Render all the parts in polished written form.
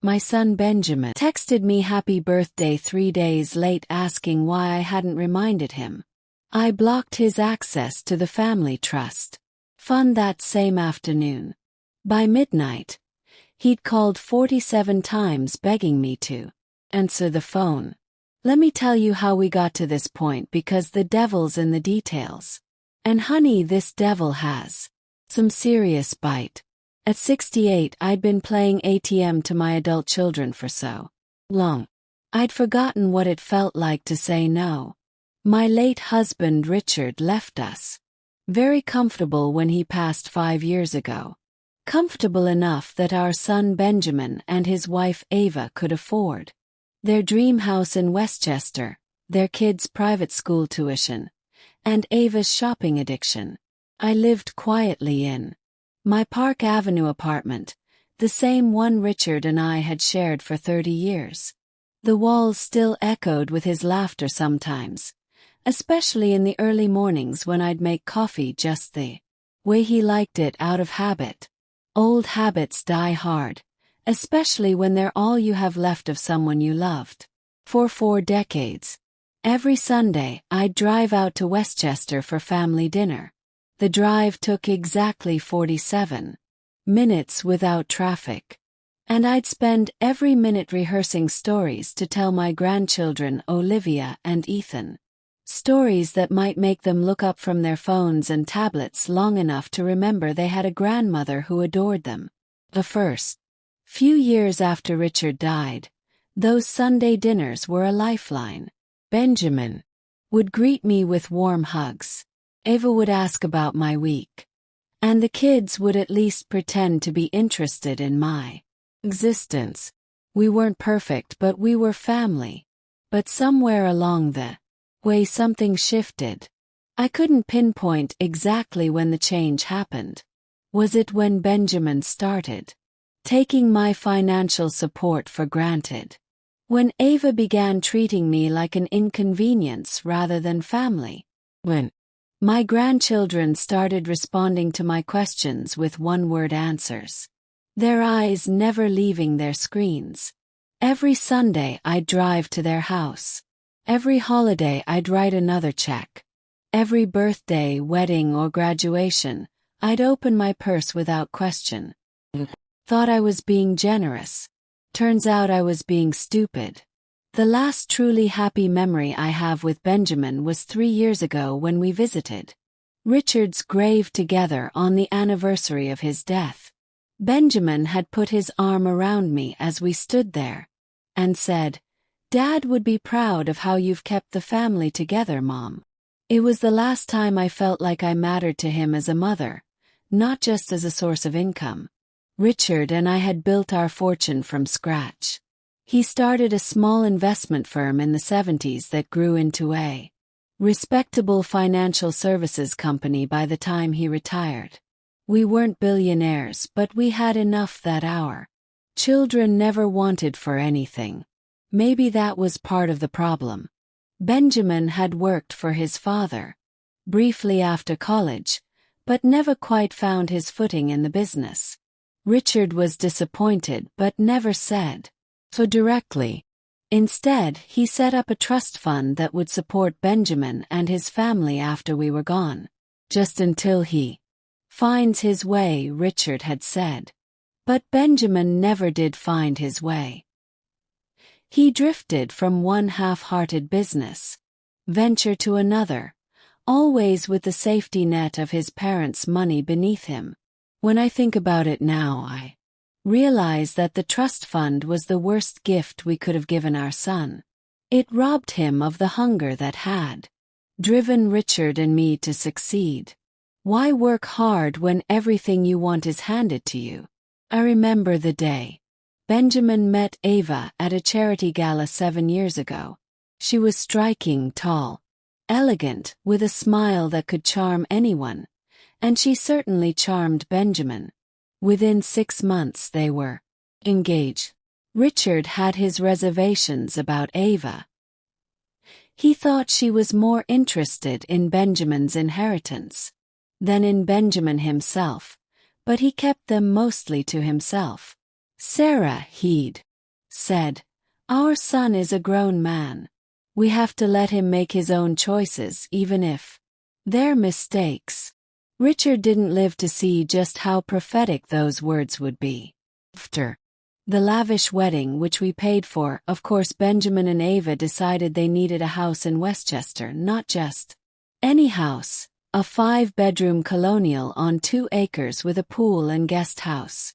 My son Benjamin texted me happy birthday 3 days late asking why I hadn't reminded him. I blocked his access to the family trust fund that same afternoon. By midnight, he'd called 47 times begging me to answer the phone. Let me tell you how we got to this point, because the devil's in the details. And honey, this devil has some serious bite. At 68, I'd been playing ATM to my adult children for so long. I'd forgotten what it felt like to say no. My late husband Richard left us. Very comfortable when he passed 5 years ago. Comfortable enough that our son Benjamin and his wife Ava could afford their dream house in Westchester, their kids' private school tuition, and Ava's shopping addiction. I lived quietly in my Park Avenue apartment, the same one Richard and I had shared for 30 years. The walls still echoed with his laughter sometimes, especially in the early mornings when I'd make coffee just the way he liked it out of habit. Old habits die hard, especially when they're all you have left of someone you loved. For 4 decades, every Sunday I'd drive out to Westchester for family dinner. The drive took exactly 47 minutes without traffic. And I'd spend every minute rehearsing stories to tell my grandchildren Olivia and Ethan. Stories that might make them look up from their phones and tablets long enough to remember they had a grandmother who adored them. The first few years after Richard died, those Sunday dinners were a lifeline. Benjamin would greet me with warm hugs. Ava would ask about my week. And the kids would at least pretend to be interested in my existence. We weren't perfect, but we were family. But somewhere along the way something shifted. I couldn't pinpoint exactly when the change happened. Was it when Benjamin started taking my financial support for granted? When Ava began treating me like an inconvenience rather than family? When my grandchildren started responding to my questions with one-word answers, their eyes never leaving their screens? Every Sunday I'd drive to their house. Every holiday I'd write another check. Every birthday, wedding, or graduation, I'd open my purse without question. Thought I was being generous. Turns out I was being stupid. The last truly happy memory I have with Benjamin was 3 years ago when we visited Richard's grave together on the anniversary of his death. Benjamin had put his arm around me as we stood there and said, "Dad would be proud of how you've kept the family together, Mom." It was the last time I felt like I mattered to him as a mother, not just as a source of income. Richard and I had built our fortune from scratch. He started a small investment firm in the 70s that grew into a respectable financial services company by the time he retired. We weren't billionaires, but we had enough that our children never wanted for anything. Maybe that was part of the problem. Benjamin had worked for his father briefly after college, but never quite found his footing in the business. Richard was disappointed but never said so directly. Instead, he set up a trust fund that would support Benjamin and his family after we were gone. Just until he finds his way, Richard had said. But Benjamin never did find his way. He drifted from one half-hearted business venture to another, always with the safety net of his parents' money beneath him. When I think about it now, I realize that the trust fund was the worst gift we could have given our son. It robbed him of the hunger that had driven Richard and me to succeed. Why work hard when everything you want is handed to you? I remember the day Benjamin met Ava at a charity gala 7 years ago. She was striking, tall, elegant, with a smile that could charm anyone, and she certainly charmed Benjamin. Within 6 months they were engaged. Richard had his reservations about Ava. He thought she was more interested in Benjamin's inheritance than in Benjamin himself, but he kept them mostly to himself. Sarah, he'd said, "Our son is a grown man. We have to let him make his own choices even if they're mistakes." Richard didn't live to see just how prophetic those words would be. After the lavish wedding which we paid for, of course Benjamin and Ava decided they needed a house in Westchester, not just any house, a 5-bedroom colonial on 2 acres with a pool and guest house.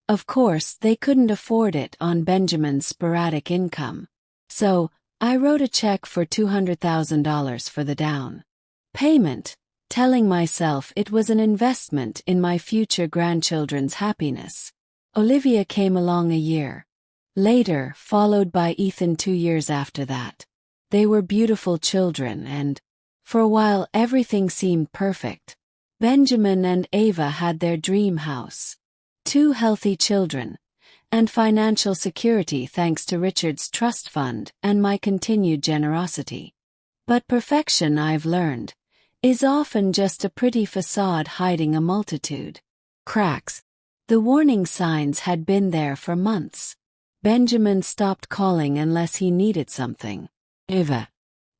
Of course, they couldn't afford it on Benjamin's sporadic income. So, I wrote a check for $200,000 for the down payment, telling myself it was an investment in my future grandchildren's happiness. Olivia came along a year later, followed by Ethan 2 years after that. They were beautiful children and, for a while, everything seemed perfect. Benjamin and Ava had their dream house, 2 healthy children, and financial security thanks to Richard's trust fund and my continued generosity. But perfection, I've learned, is often just a pretty facade hiding a multitude cracks. The warning signs had been there for months. Benjamin stopped calling unless he needed something. Ava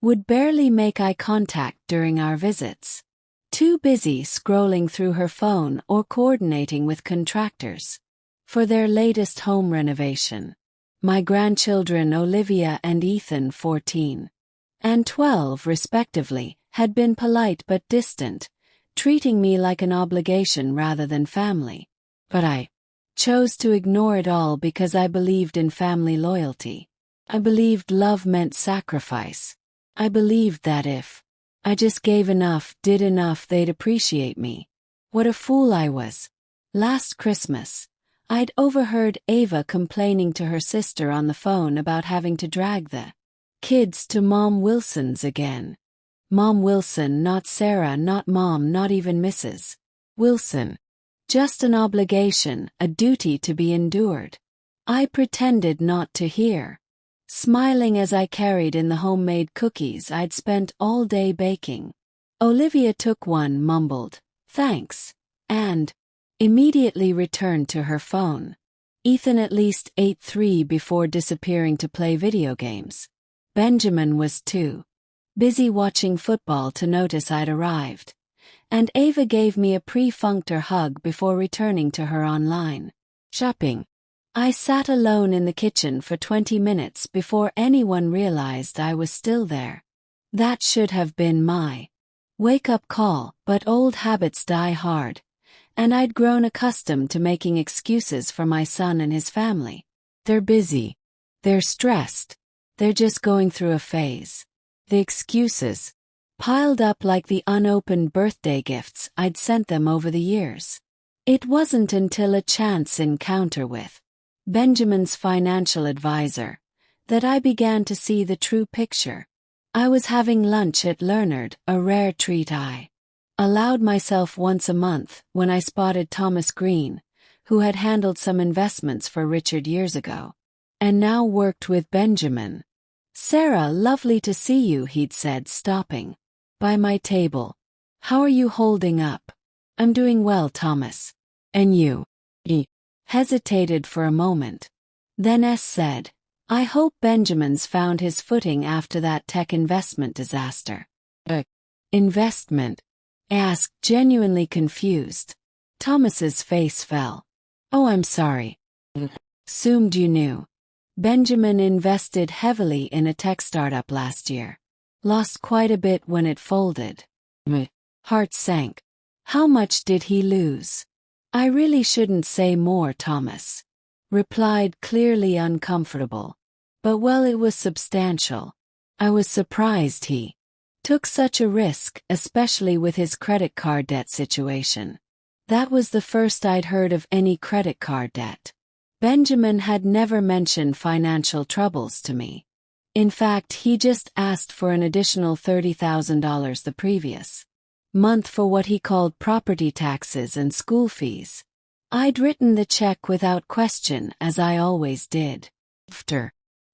would barely make eye contact during our visits, too busy scrolling through her phone or coordinating with contractors for their latest home renovation. My grandchildren Olivia and Ethan, 14 and 12 respectively, had been polite but distant, treating me like an obligation rather than family. But I chose to ignore it all because I believed in family loyalty. I believed love meant sacrifice. I believed that if I just gave enough, did enough, they'd appreciate me. What a fool I was. Last Christmas, I'd overheard Ava complaining to her sister on the phone about having to drag the kids to Mom Wilson's again. Mom Wilson, not Sarah, not Mom, not even Mrs. Wilson. Just an obligation, a duty to be endured. I pretended not to hear, smiling as I carried in the homemade cookies I'd spent all day baking. Olivia took one, mumbled, "Thanks," and immediately returned to her phone. Ethan at least ate 3 before disappearing to play video games. Benjamin was too busy watching football to notice I'd arrived. And Ava gave me a pre-functor hug before returning to her online shopping. I sat alone in the kitchen for 20 minutes before anyone realized I was still there. That should have been my wake-up call, but old habits die hard, and I'd grown accustomed to making excuses for my son and his family. They're busy. They're stressed. They're just going through a phase. The excuses piled up like the unopened birthday gifts I'd sent them over the years. It wasn't until a chance encounter with Benjamin's financial advisor that I began to see the true picture. I was having lunch at Leonard, a rare treat I allowed myself once a month, when I spotted Thomas Green, who had handled some investments for Richard years ago, and now worked with Benjamin. "Sarah, lovely to see you," he'd said, stopping by my table. "How are you holding up?" "I'm doing well, Thomas. And you?" He hesitated for a moment. Then said, "I hope Benjamin's found his footing after that tech investment disaster." Investment?" I asked, genuinely confused. Thomas's face fell. "Oh, I'm sorry. Assumed you knew. Benjamin invested heavily in a tech startup last year. Lost quite a bit when it folded." My heart sank. How much did he lose? "I really shouldn't say more," Thomas replied, clearly uncomfortable. "But well, it was substantial." I was surprised he took such a risk, especially with his credit card debt situation. That was the first I'd heard of any credit card debt. Benjamin had never mentioned financial troubles to me. In fact, he just asked for an additional $30,000 the previous month for what he called property taxes and school fees. I'd written the check without question, as I always did. After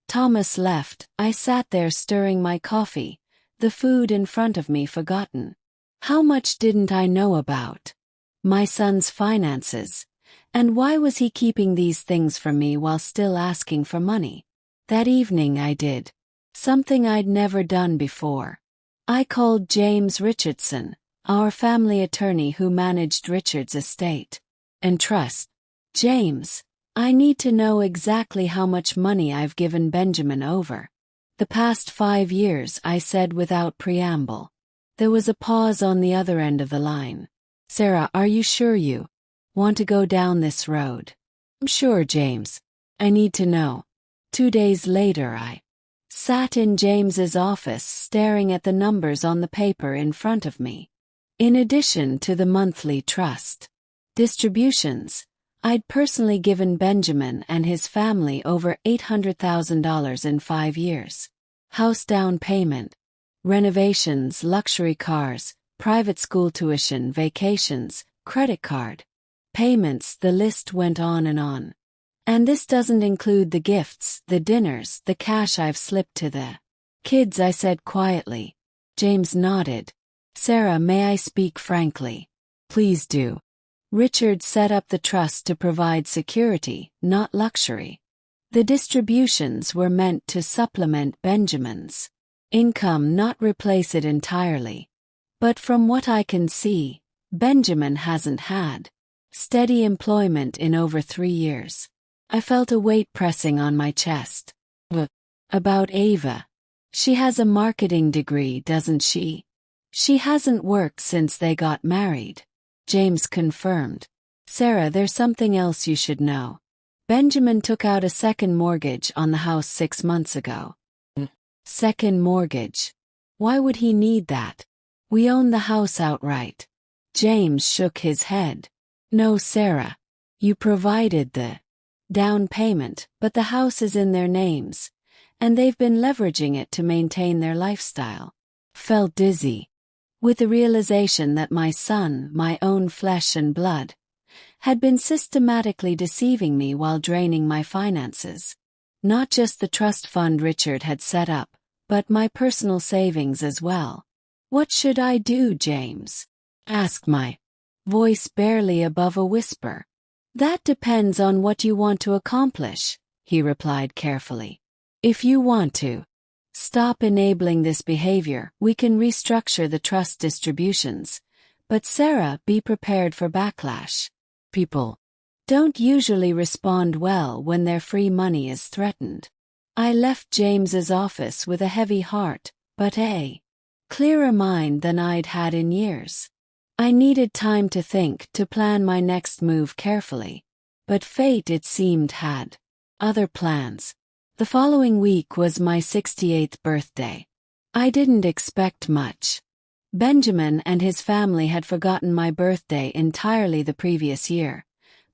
Thomas left, I sat there stirring my coffee, the food in front of me forgotten. How much didn't I know about my son's finances, And why was he keeping these things from me while still asking for money? That evening I did something I'd never done before. I called James Richardson, our family attorney who managed Richard's estate and trust. James, I need to know exactly how much money I've given Benjamin over the past 5 years, I said without preamble. There was a pause on the other end of the line. Sarah, are you sure you want to go down this road? I'm sure, James. I need to know. 2 days later I sat in James's office staring at the numbers on the paper in front of me. In addition to the monthly trust distributions, I'd personally given Benjamin and his family over $800,000 in 5 years. House down payment, renovations, luxury cars, private school tuition, vacations, credit card payments, the list went on and on. And this doesn't include the gifts, the dinners, the cash I've slipped to the kids, I said quietly. James nodded. Sarah, may I speak frankly? Please do. Richard set up the trust to provide security, not luxury. The distributions were meant to supplement Benjamin's income, not replace it entirely. But from what I can see, Benjamin hasn't had steady employment in over 3 years. I felt a weight pressing on my chest. About Ava. She has a marketing degree, doesn't she? She hasn't worked since they got married. James confirmed. Sarah, there's something else you should know. Benjamin took out a second mortgage on the house 6 months ago. Second mortgage? Why would he need that? We own the house outright. James shook his head. No, Sarah. You provided the down payment, but the house is in their names, and they've been leveraging it to maintain their lifestyle. Felt dizzy with the realization that my son, my own flesh and blood, had been systematically deceiving me while draining my finances. Not just the trust fund Richard had set up, but my personal savings as well. What should I do, James? Asked my voice barely above a whisper. That depends on what you want to accomplish, he replied carefully. If you want to stop enabling this behavior, we can restructure the trust distributions. But Sarah, be prepared for backlash. People don't usually respond well when their free money is threatened. I left James's office with a heavy heart, but a clearer mind than I'd had in years. I needed time to think, to plan my next move carefully. But fate, it seemed, had other plans. The following week was my 68th birthday. I didn't expect much. Benjamin and his family had forgotten my birthday entirely the previous year.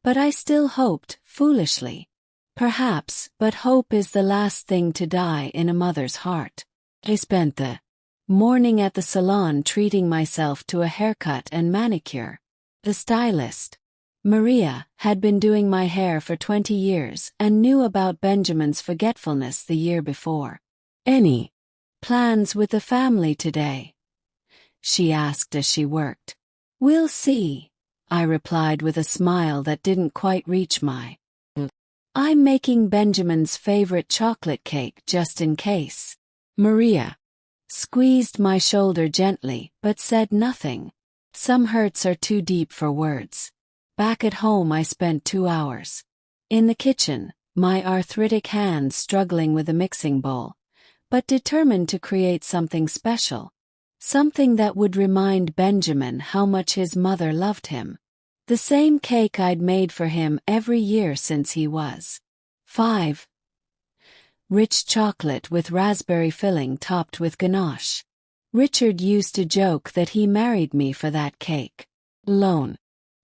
But I still hoped, foolishly. Perhaps, but hope is the last thing to die in a mother's heart. I spent the morning at the salon treating myself to a haircut and manicure. The stylist, Maria, had been doing my hair for 20 years and knew about Benjamin's forgetfulness the year before. Any plans with the family today? She asked as she worked. We'll see, I replied with a smile that didn't quite reach my. I'm making Benjamin's favorite chocolate cake just in case. Maria squeezed my shoulder gently but said nothing. Some hurts are too deep for words. Back at home I spent 2 hours in the kitchen, my arthritic hands struggling with a mixing bowl, but determined to create something special. Something that would remind Benjamin how much his mother loved him. The same cake I'd made for him every year since he was 5. Rich chocolate with raspberry filling topped with ganache. Richard used to joke that he married me for that cake alone.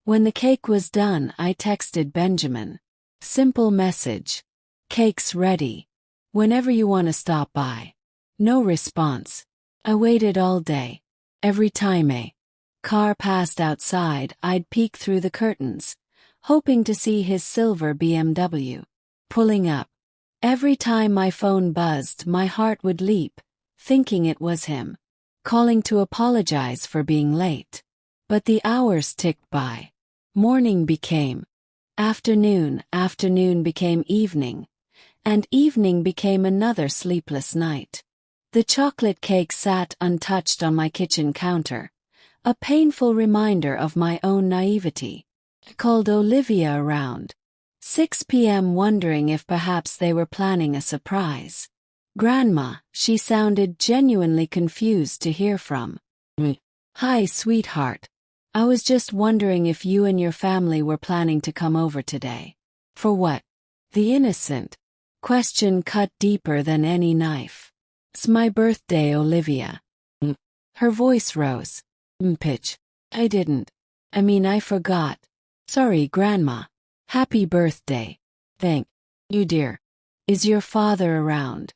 When the cake was done, I texted Benjamin. Simple message. Cake's ready. Whenever you want to stop by. No response. I waited all day. Every time a car passed outside, I'd peek through the curtains, hoping to see his silver BMW pulling up. Every time my phone buzzed, my heart would leap, thinking it was him, calling to apologize for being late. But the hours ticked by. Morning became Afternoon became evening, and evening became another sleepless night. The chocolate cake sat untouched on my kitchen counter, a painful reminder of my own naivety. I called Olivia around 6 p.m. wondering if perhaps they were planning a surprise. "Grandma," she sounded genuinely confused to hear from me. "Hi, sweetheart. I was just wondering if you and your family were planning to come over today." "For what?" The innocent question cut deeper than any knife. "It's my birthday, Olivia." Her voice rose. "Pitch. I I forgot. Sorry, Grandma. Happy birthday." "Thank you, dear. Is your father around?"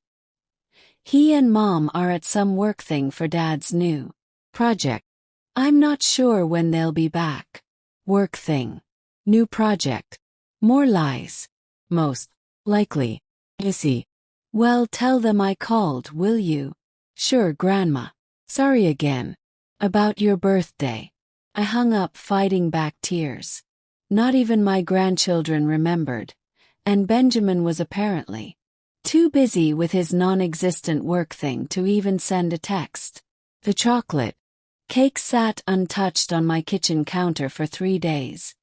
"He and Mom are at some work thing for Dad's new project. I'm not sure when they'll be back." "Work thing. New project. More lies. Most likely. You see." "Well, tell them I called, will you?" "Sure, Grandma. Sorry again. About your birthday." I hung up, fighting back tears. Not even my grandchildren remembered, and Benjamin was apparently too busy with his non-existent work thing to even send a text. The chocolate cake sat untouched on my kitchen counter for 3 days,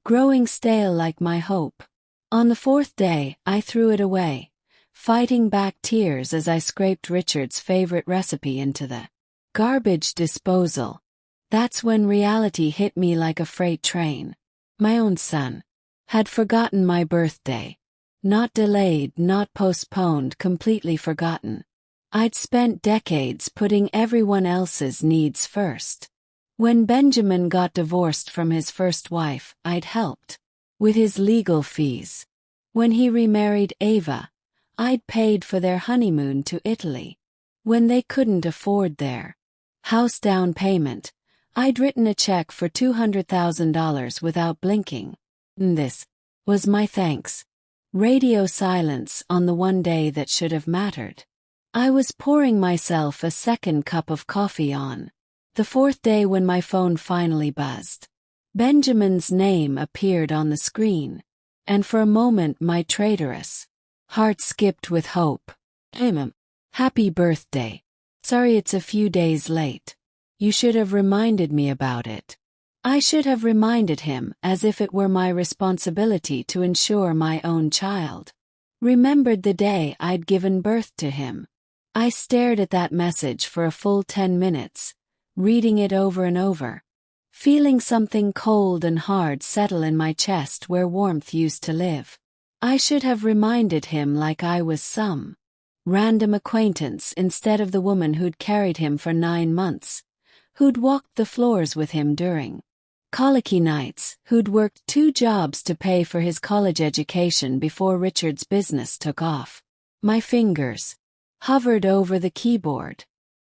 growing stale like my hope. On the 4th day, I threw it away, fighting back tears as I scraped Richard's favorite recipe into the garbage disposal. That's when reality hit me like a freight train. My own son had forgotten my birthday. Not delayed, not postponed, completely forgotten. I'd spent decades putting everyone else's needs first. When Benjamin got divorced from his first wife, I'd helped with his legal fees. When he remarried Ava, I'd paid for their honeymoon to Italy. When they couldn't afford their house down payment, I'd written a check for $200,000 without blinking. This was my thanks. Radio silence on the one day that should have mattered. I was pouring myself a second cup of coffee on the 4th day when my phone finally buzzed. Benjamin's name appeared on the screen, and for a moment my traitorous heart skipped with hope. "Happy birthday. Sorry it's a few days late. You should have reminded me about it." I should have reminded him as if it were my responsibility to ensure my own child remembered the day I'd given birth to him. I stared at that message for a full 10 minutes, reading it over and over, feeling something cold and hard settle in my chest where warmth used to live. I should have reminded him like I was some random acquaintance instead of the woman who'd carried him for 9 months, who'd walked the floors with him during colicky nights, who'd worked 2 jobs to pay for his college education before Richard's business took off. My fingers hovered over the keyboard.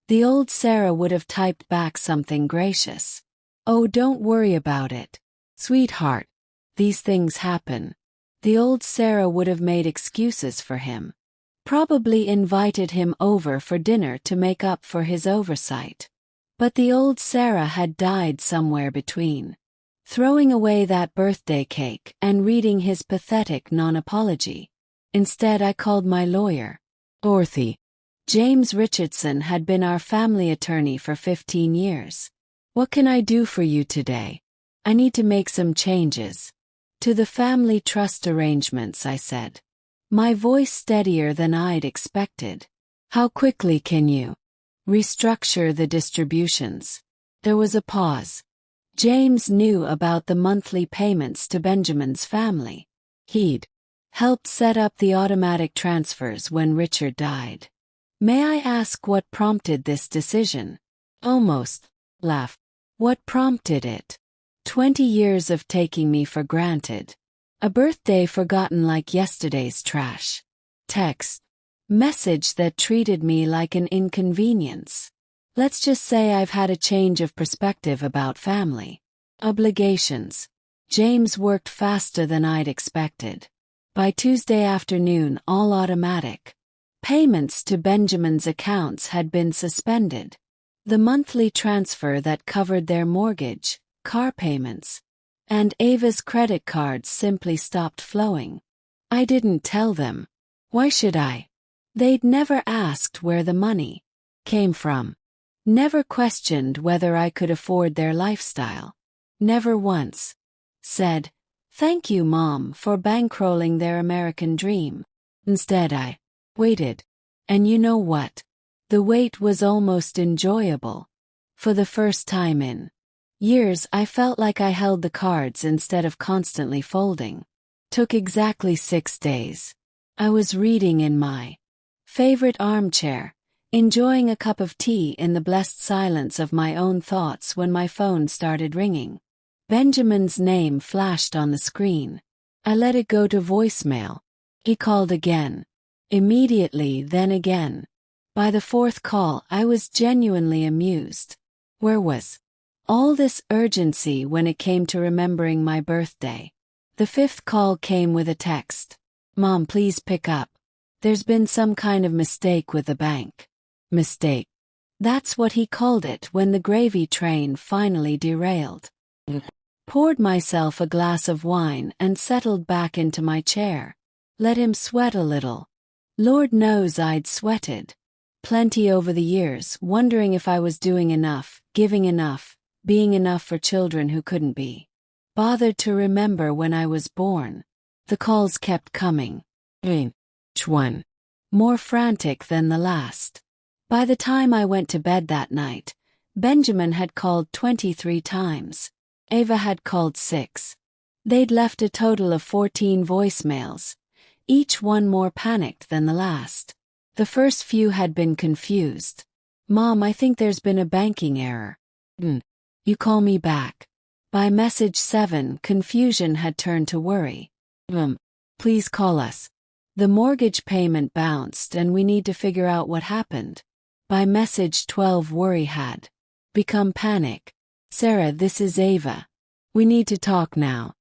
The old Sarah would have typed back something gracious. "Oh, don't worry about it, sweetheart. These things happen." The old Sarah would have made excuses for him. Probably invited him over for dinner to make up for his oversight. But the old Sarah had died somewhere between throwing away that birthday cake and reading his pathetic non-apology. Instead, I called my lawyer. Dorothy. James Richardson had been our family attorney for 15 years. "What can I do for you today? I need to make some changes to the family trust arrangements," I said, my voice steadier than I'd expected. "How quickly can you restructure the distributions?" There was a pause. James knew about the monthly payments to Benjamin's family. He'd helped set up the automatic transfers when Richard died. "May I ask what prompted this decision?" Almost laughed. "What prompted it?" 20 years of taking me for granted. A birthday forgotten like yesterday's trash. Text message that treated me like an inconvenience. Let's just say I've had a change of perspective about family obligations. James worked faster than I'd expected. By Tuesday afternoon, all automatic payments to Benjamin's accounts had been suspended. The monthly transfer that covered their mortgage, car payments, And Ava's credit cards simply stopped flowing. I didn't tell them. Why should I? They'd never asked where the money came from. Never questioned whether I could afford their lifestyle. Never once said, "Thank you, Mom, for bankrolling their American dream." Instead, I waited. And you know what? The wait was almost enjoyable. For the first time in years, I felt like I held the cards instead of constantly folding. Took exactly 6 days. I was reading in my favorite armchair, enjoying a cup of tea in the blessed silence of my own thoughts when my phone started ringing. Benjamin's name flashed on the screen. I let it go to voicemail. He called again. Immediately, then again. By the 4th call, I was genuinely amused. Where was all this urgency when it came to remembering my birthday? The 5th call came with a text. "Mom, please pick up. There's been some kind of mistake with the bank." Mistake. That's what he called it when the gravy train finally derailed. Poured myself a glass of wine and settled back into my chair. Let him sweat a little. Lord knows I'd sweated plenty over the years, wondering if I was doing enough, giving enough, being enough for children who couldn't be bothered to remember when I was born. The calls kept coming. Each one more frantic than the last. By the time I went to bed that night, Benjamin had called 23 times. Ava had called 6. They'd left a total of 14 voicemails, each one more panicked than the last. The first few had been confused. "Mom, I think there's been a banking error. You call me back." By message 7, confusion had turned to worry. Please call us. The mortgage payment bounced and we need to figure out what happened. By message 12, worry had become panic. "Sarah, this is Ava. We need to talk now."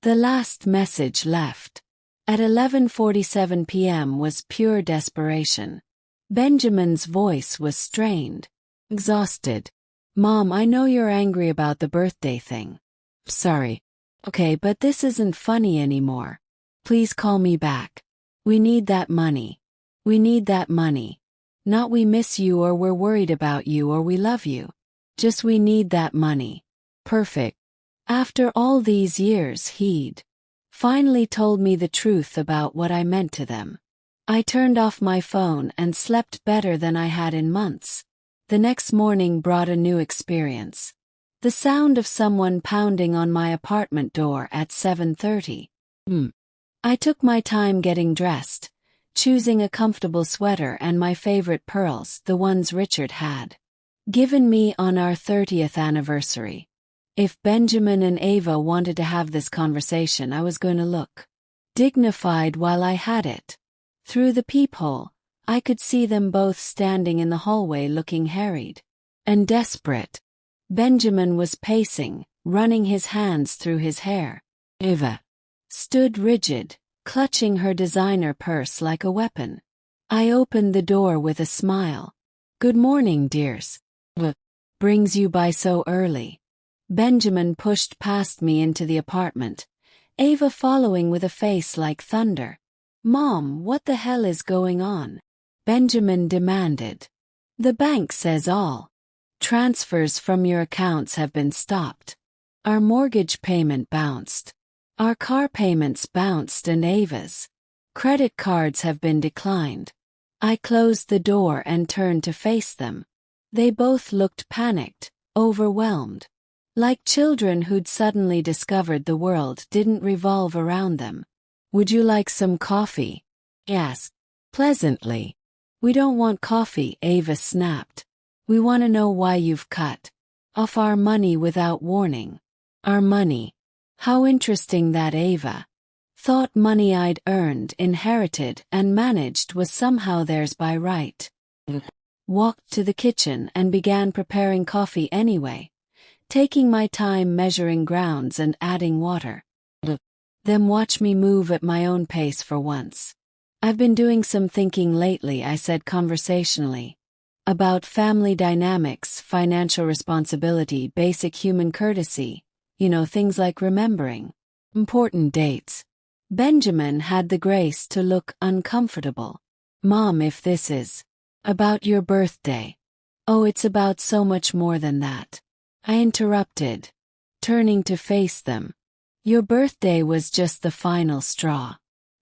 The last message left at 11:47 p.m. was pure desperation. Benjamin's voice was strained, exhausted. "Mom, I know you're angry about the birthday thing. Sorry. Okay, but this isn't funny anymore. Please call me back. We need that money. We need that money. Not we miss you or we're worried about you or we love you. Just we need that money." Perfect. After all these years, he'd finally told me the truth about what I meant to them. I turned off my phone and slept better than I had in months. The next morning brought a new experience. The sound of someone pounding on my apartment door at 7:30. I took my time getting dressed, choosing a comfortable sweater and my favorite pearls, the ones Richard had given me on our 30th anniversary. If Benjamin and Ava wanted to have this conversation, I was going to look dignified while I had it. Through the peephole, I could see them both standing in the hallway looking harried and desperate. Benjamin was pacing, running his hands through his hair. Ava stood rigid, clutching her designer purse like a weapon. I opened the door with a smile. "Good morning, dears. What brings you by so early?" Benjamin pushed past me into the apartment, Ava following with a face like thunder. "Mom, what the hell is going on?" Benjamin demanded. "The bank says all transfers from your accounts have been stopped. Our mortgage payment bounced. Our car payments bounced and Ava's credit cards have been declined." I closed the door and turned to face them. They both looked panicked, overwhelmed. Like children who'd suddenly discovered the world didn't revolve around them. "Would you like some coffee?" I asked pleasantly. "We don't want coffee," Ava snapped. "We want to know why you've cut off our money without warning." Our money. How interesting that Ava thought money I'd earned, inherited, and managed was somehow theirs by right. Walked to the kitchen and began preparing coffee anyway, taking my time measuring grounds and adding water. Then watch me move at my own pace for once. "I've been doing some thinking lately," I said conversationally. "About family dynamics, financial responsibility, basic human courtesy. Things like remembering important dates. Benjamin had the grace to look uncomfortable. Mom, if this is about your birthday. Oh, it's about so much more than that. I interrupted, turning to face them. Your birthday was just the final straw.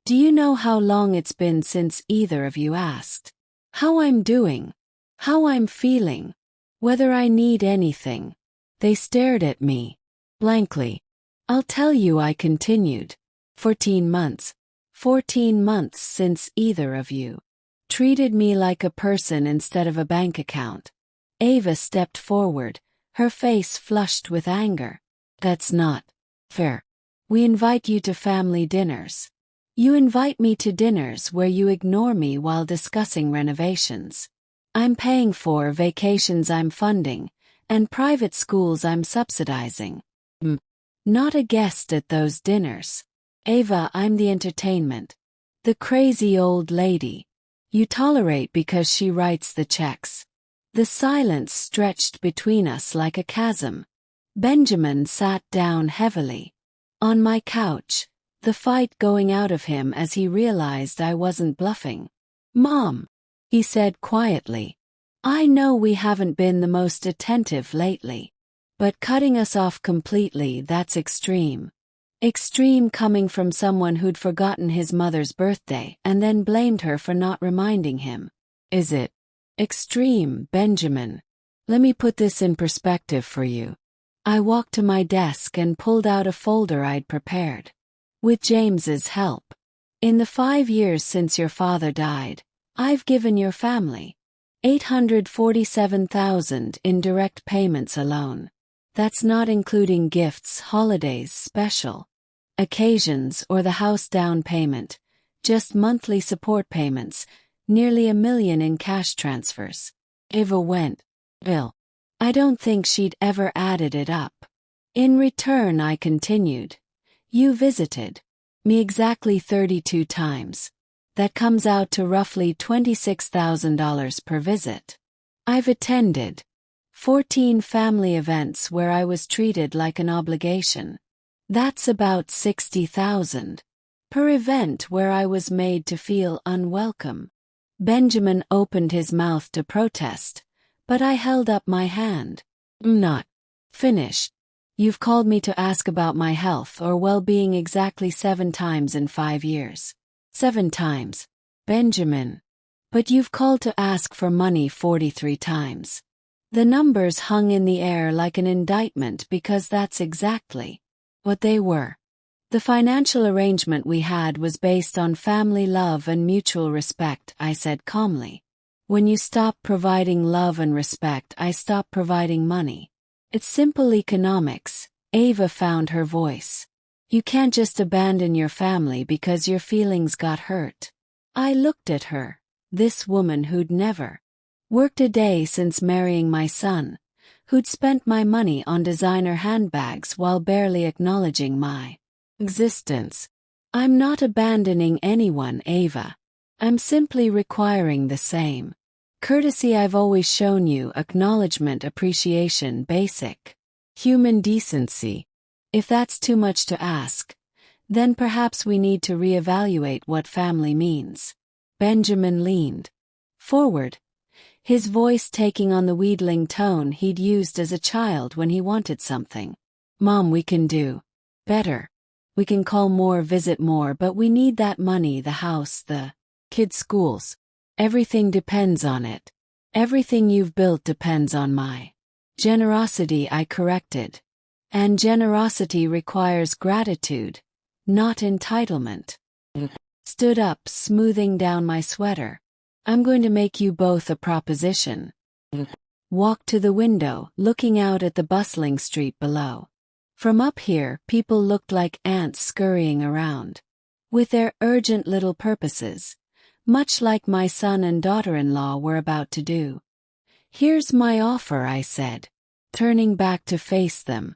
Do you know how long it's been since either of you asked how I'm doing, how I'm feeling, whether I need anything? They stared at me blankly. I'll tell you, I continued. 14 months. 14 months since either of you treated me like a person instead of a bank account. Ava stepped forward, her face flushed with anger. That's not fair. We invite you to family dinners. You invite me to dinners where you ignore me while discussing renovations. I'm paying for vacations I'm funding, and private schools I'm subsidizing. Not a guest at those dinners. Ava, I'm the entertainment. The crazy old lady you tolerate because she writes the checks. The silence stretched between us like a chasm. Benjamin sat down heavily on my couch, the fight going out of him as he realized I wasn't bluffing. Mom, he said quietly, I know we haven't been the most attentive lately, but cutting us off completely, that's extreme. Extreme coming from someone who'd forgotten his mother's birthday and then blamed her for not reminding him. Is it extreme, Benjamin? Let me put this in perspective for you. I walked to my desk and pulled out a folder I'd prepared. With James's help. In the 5 years since your father died, I've given your family $847,000 in direct payments alone. That's not including gifts, holidays, special occasions, or the house down payment, just monthly support payments, nearly $1 million in cash transfers. Ava went, Bill. I don't think she'd ever added it up. In return, I continued, you visited me exactly 32 times. That comes out to roughly $26,000 per visit. I've attended 14 family events where I was treated like an obligation. That's about $60,000 per event where I was made to feel unwelcome. Benjamin opened his mouth to protest, but I held up my hand. I'm not finished. You've called me to ask about my health or well-being exactly 7 times in 5 years. 7 times, Benjamin. But you've called to ask for money 43 times. The numbers hung in the air like an indictment because that's exactly what they were. The financial arrangement we had was based on family love and mutual respect, I said calmly. When you stop providing love and respect, I stop providing money. It's simple economics. Ava found her voice. You can't just abandon your family because your feelings got hurt. I looked at her, this woman who'd never worked a day since marrying my son, who'd spent my money on designer handbags while barely acknowledging my existence. I'm not abandoning anyone, Ava. I'm simply requiring the same courtesy I've always shown you: acknowledgement, appreciation, basic human decency. If that's too much to ask, then perhaps we need to reevaluate what family means. Benjamin leaned forward, his voice taking on the wheedling tone he'd used as a child when he wanted something. Mom, we can do better. We can call more, visit more, but we need that money, the house, the kids' schools. Everything depends on it. Everything you've built depends on my generosity, I corrected. And generosity requires gratitude, not entitlement. Stood up, smoothing down my sweater. I'm going to make you both a proposition. Walked to the window, looking out at the bustling street below. From up here, people looked like ants scurrying around, with their urgent little purposes, much like my son and daughter-in-law were about to do. Here's my offer, I said, turning back to face them.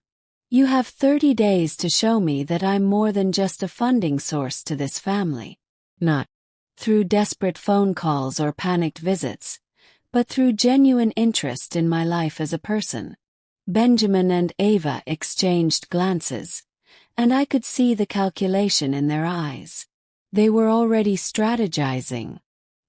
You have 30 days to show me that I'm more than just a funding source to this family. Not through desperate phone calls or panicked visits, but through genuine interest in my life as a person. Benjamin and Ava exchanged glances, and I could see the calculation in their eyes. They were already strategizing,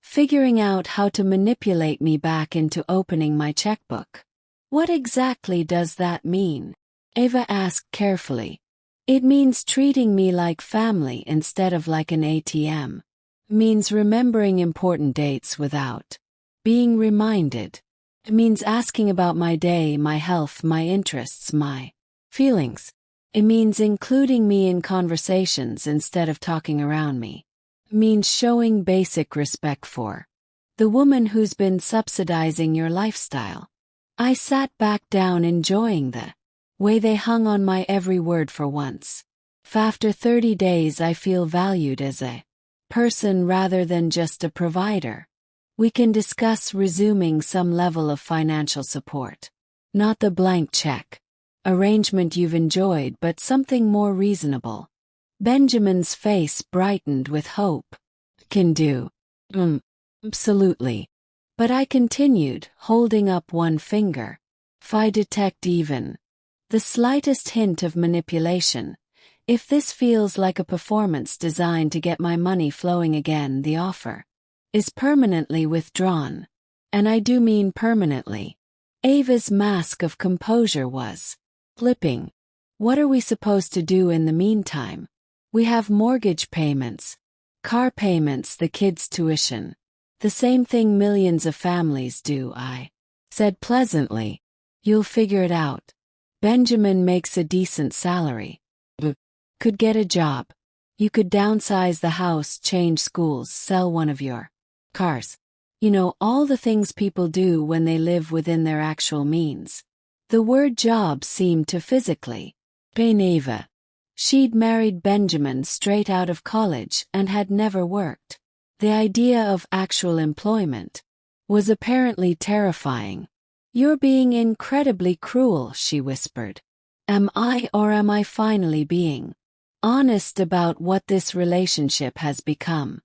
figuring out how to manipulate me back into opening my checkbook. What exactly does that mean? Ava asked carefully. It means treating me like family instead of like an ATM. Means remembering important dates without being reminded. It means asking about my day, my health, my interests, my feelings. It means including me in conversations instead of talking around me. It means showing basic respect for the woman who's been subsidizing your lifestyle. I sat back down enjoying the way they hung on my every word for once. After 30 days I feel valued as a person rather than just a provider. We can discuss resuming some level of financial support. Not the blank check arrangement you've enjoyed, but something more reasonable. Benjamin's face brightened with hope. Can do. Absolutely. But I continued, holding up one finger. If I detect even the slightest hint of manipulation, if this feels like a performance designed to get my money flowing again, the offer is permanently withdrawn. And I do mean permanently. Ava's mask of composure was flipping. What are we supposed to do in the meantime? We have mortgage payments, car payments, the kids' tuition. The same thing millions of families do, I said pleasantly. You'll figure it out. Benjamin makes a decent salary. Could get a job. You could downsize the house, change schools, sell one of your cars. You know, all the things people do when they live within their actual means. The word job seemed to physically pain Ava. She'd married Benjamin straight out of college and had never worked. The idea of actual employment was apparently terrifying. You're being incredibly cruel, she whispered. Am I, or am I finally being honest about what this relationship has become?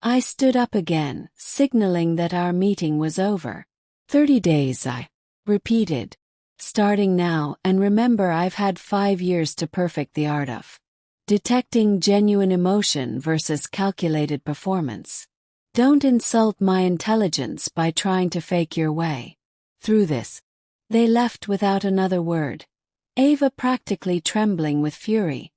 I stood up again, signaling that our meeting was over. 30 days, I repeated. Starting now, and remember, I've had 5 years to perfect the art of detecting genuine emotion versus calculated performance. Don't insult my intelligence by trying to fake your way through this. They left without another word. Ava practically trembling with fury.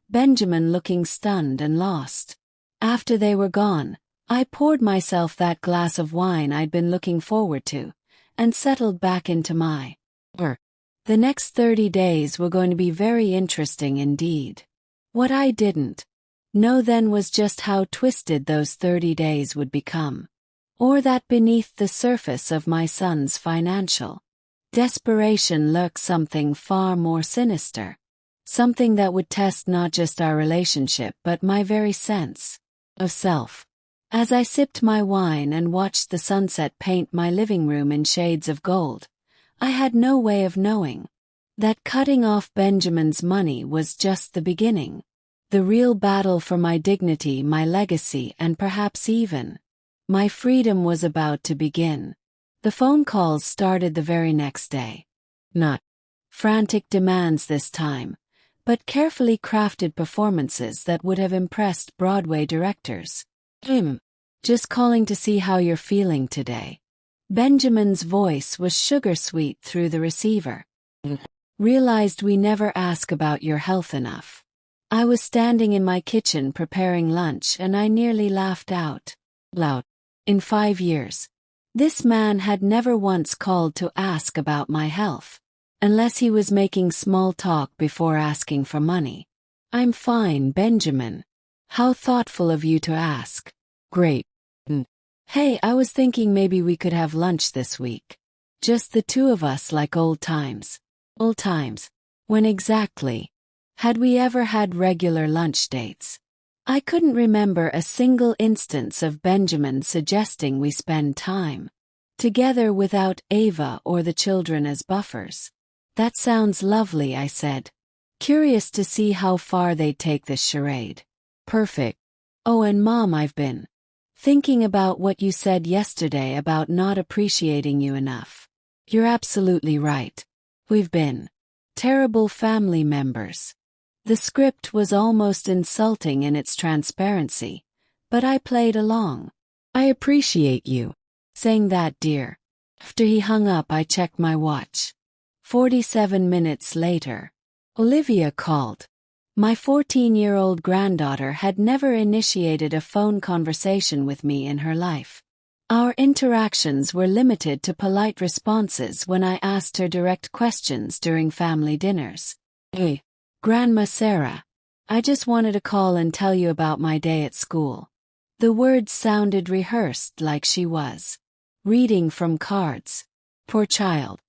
Benjamin looking stunned and lost. After they were gone, I poured myself that glass of wine I'd been looking forward to, and settled back into my work. The next 30 days were going to be very interesting indeed. What I didn't know then was just how twisted those 30 days would become. Or that beneath the surface of my son's financial desperation lurked something far more sinister. Something that would test not just our relationship but my very sense of self. As I sipped my wine and watched the sunset paint my living room in shades of gold, I had no way of knowing that cutting off Benjamin's money was just the beginning. The real battle for my dignity, my legacy, and perhaps even my freedom was about to begin. The phone calls started the very next day. Not frantic demands this time, but carefully crafted performances that would have impressed Broadway directors. Just calling to see how you're feeling today. Benjamin's voice was sugar-sweet through the receiver. Realized we never ask about your health enough. I was standing in my kitchen preparing lunch and I nearly laughed out loud. In 5 years, this man had never once called to ask about my health, unless he was making small talk before asking for money. I'm fine, Benjamin. How thoughtful of you to ask. Great. Hey, I was thinking maybe we could have lunch this week. Just the two of us, like old times. Old times. When exactly had we ever had regular lunch dates? I couldn't remember a single instance of Benjamin suggesting we spend time together without Ava or the children as buffers. That sounds lovely, I said, curious to see how far they'd take this charade. Perfect. Oh, and Mom, I've been thinking about what you said yesterday about not appreciating you enough. You're absolutely right. We've been terrible family members. The script was almost insulting in its transparency, but I played along. I appreciate you saying that, dear. After he hung up, I checked my watch. 47 minutes later, Olivia called. My 14-year-old granddaughter had never initiated a phone conversation with me in her life. Our interactions were limited to polite responses when I asked her direct questions during family dinners. Hey, Grandma Sarah. I just wanted to call and tell you about my day at school. The words sounded rehearsed, like she was reading from cards. Poor child.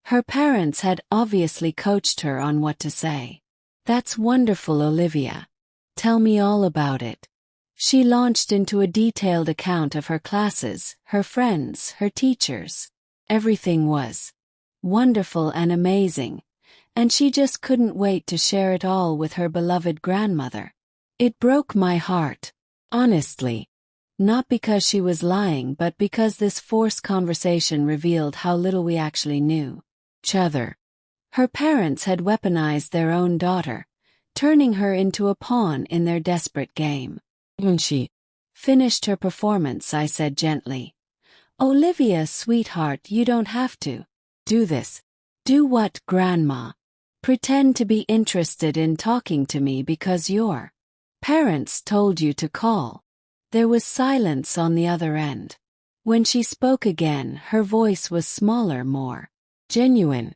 Her parents had obviously coached her on what to say. That's wonderful, Olivia. Tell me all about it. She launched into a detailed account of her classes, her friends, her teachers. Everything was wonderful and amazing, and she just couldn't wait to share it all with her beloved grandmother. It broke my heart, honestly. Not because she was lying, but because this forced conversation revealed how little we actually knew each other. Her parents had weaponized their own daughter, turning her into a pawn in their desperate game. When she finished her performance, I said gently, Olivia, sweetheart, you don't have to do this. Do what, Grandma? Pretend to be interested in talking to me because your parents told you to call. There was silence on the other end. When she spoke again, her voice was smaller, more genuine.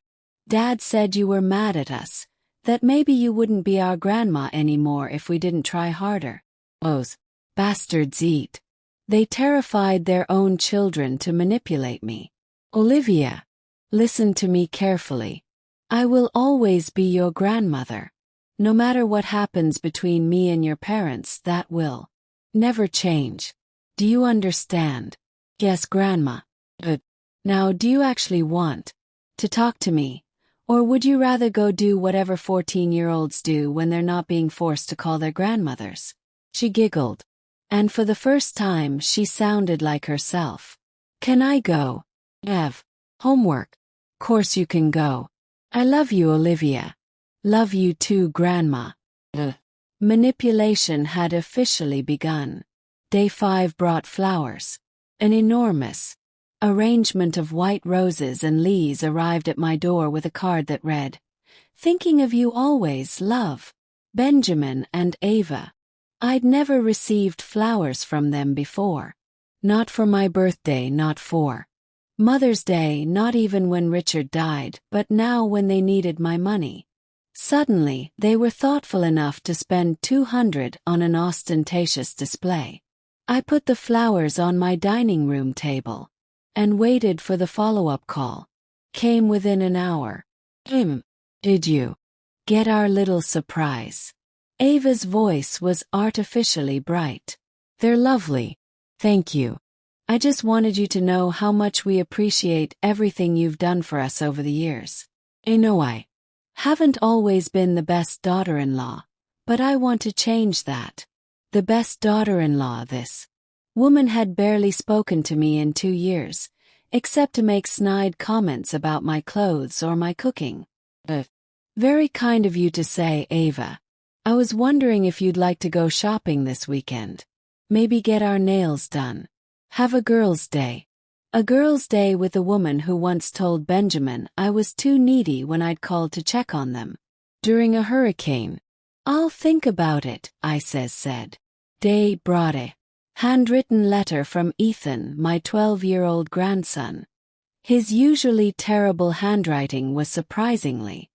Dad said you were mad at us, that maybe you wouldn't be our grandma anymore if we didn't try harder. Those bastards eat. They terrified their own children to manipulate me. Olivia, listen to me carefully. I will always be your grandmother. No matter what happens between me and your parents, that will never change. Do you understand? Yes, Grandma. But now, do you actually want to talk to me? Or would you rather go do whatever 14-year-olds do when they're not being forced to call their grandmothers? She giggled. And for the first time, she sounded like herself. Can I go? Have homework. Course you can go. I love you, Olivia. Love you too, Grandma. Manipulation had officially begun. Day 5 brought flowers. An enormous arrangement of white roses and leaves arrived at my door with a card that read, Thinking of you always, love. Benjamin and Ava. I'd never received flowers from them before. Not for my birthday, not for Mother's Day, not even when Richard died, but now when they needed my money. Suddenly, they were thoughtful enough to spend $200 on an ostentatious display. I put the flowers on my dining room table and waited for the follow-up call. Came within an hour. Did you get our little surprise? Ava's voice was artificially bright. They're lovely. Thank you. I just wanted you to know how much we appreciate everything you've done for us over the years. I know I haven't always been the best daughter-in-law, but I want to change that. The best daughter-in-law. This woman had barely spoken to me in 2 years, except to make snide comments about my clothes or my cooking. Very kind of you to say, Ava. I was wondering if you'd like to go shopping this weekend. Maybe get our nails done. Have a girls' day. A girls' day with a woman who once told Benjamin I was too needy when I'd called to check on them during a hurricane. I'll think about it, I said. Day brought a handwritten letter from Ethan, my 12-year-old grandson. His usually terrible handwriting was surprisingly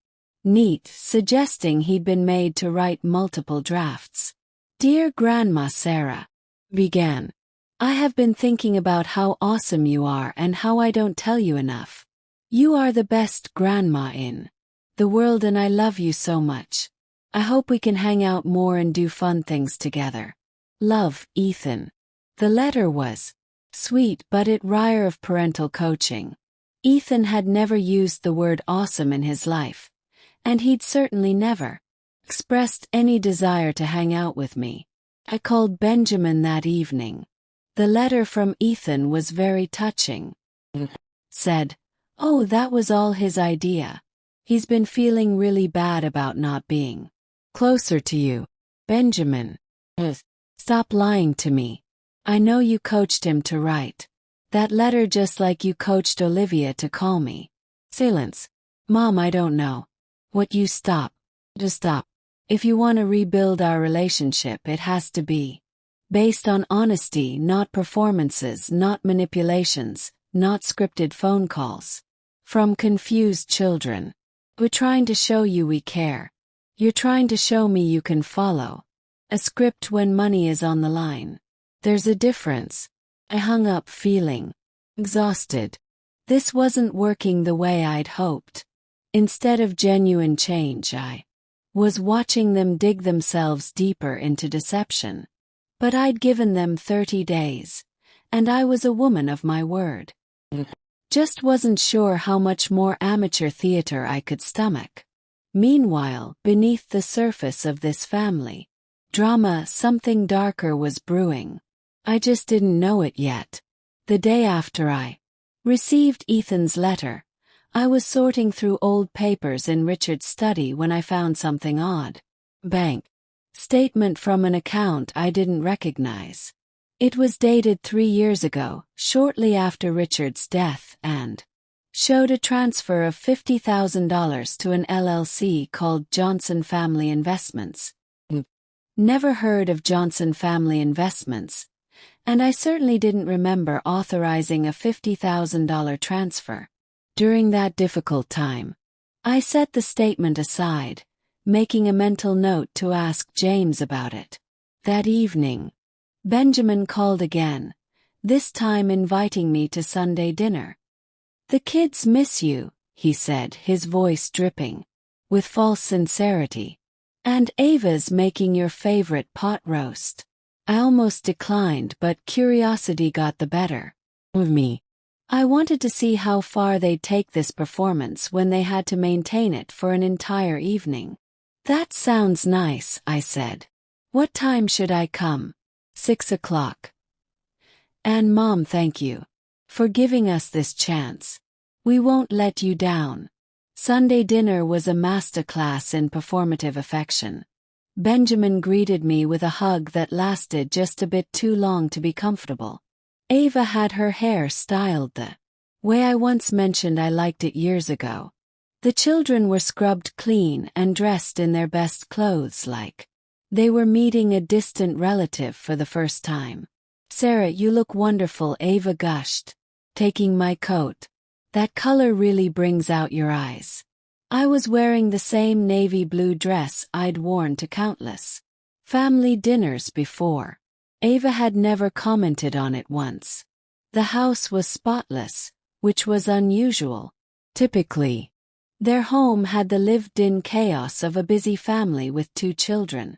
neat, suggesting he'd been made to write multiple drafts. Dear Grandma Sarah, began. I have been thinking about how awesome you are and how I don't tell you enough. You are the best grandma in the world and I love you so much. I hope we can hang out more and do fun things together. Love, Ethan. The letter was sweet, but it rare of parental coaching. Ethan had never used the word awesome in his life, and he'd certainly never expressed any desire to hang out with me. I called Benjamin that evening. The letter from Ethan was very touching. Said, oh, that was all his idea. He's been feeling really bad about not being closer to you. Benjamin. Stop lying to me. I know you coached him to write that letter just like you coached Olivia to call me. Silence. Mom, I don't know what you stop. Just stop. If you want to rebuild our relationship, it has to be based on honesty, not performances, not manipulations, not scripted phone calls from confused children. We're trying to show you we care. You're trying to show me you can follow a script when money is on the line. There's a difference. I hung up feeling exhausted. This wasn't working the way I'd hoped. Instead of genuine change, I was watching them dig themselves deeper into deception. But I'd given them 30 days, and I was a woman of my word. Just wasn't sure how much more amateur theater I could stomach. Meanwhile, beneath the surface of this family drama, something darker was brewing. I just didn't know it yet. The day after I received Ethan's letter, I was sorting through old papers in Richard's study when I found something odd. Bank statement from an account I didn't recognize. It was dated 3 years ago, shortly after Richard's death, and showed a transfer of $50,000 to an LLC called Johnson Family Investments. Never heard of Johnson Family Investments, and I certainly didn't remember authorizing a $50,000 transfer. During that difficult time, I set the statement aside, making a mental note to ask James about it. That evening, Benjamin called again, this time inviting me to Sunday dinner. "The kids miss you," he said, his voice dripping with false sincerity. "And Ava's making your favorite pot roast." I almost declined, but curiosity got the better of me. I wanted to see how far they'd take this performance when they had to maintain it for an entire evening. "That sounds nice," I said. "What time should I come?" 6 o'clock. "And Mom, thank you for giving us this chance. We won't let you down." Sunday dinner was a masterclass in performative affection. Benjamin greeted me with a hug that lasted just a bit too long to be comfortable. Ava had her hair styled the way I once mentioned I liked it years ago. The children were scrubbed clean and dressed in their best clothes, like they were meeting a distant relative for the first time. "Sarah, you look wonderful," Ava gushed, taking my coat. "That color really brings out your eyes." I was wearing the same navy blue dress I'd worn to countless family dinners before. Ava had never commented on it once. The house was spotless, which was unusual. Typically, their home had the lived-in chaos of a busy family with 2 children.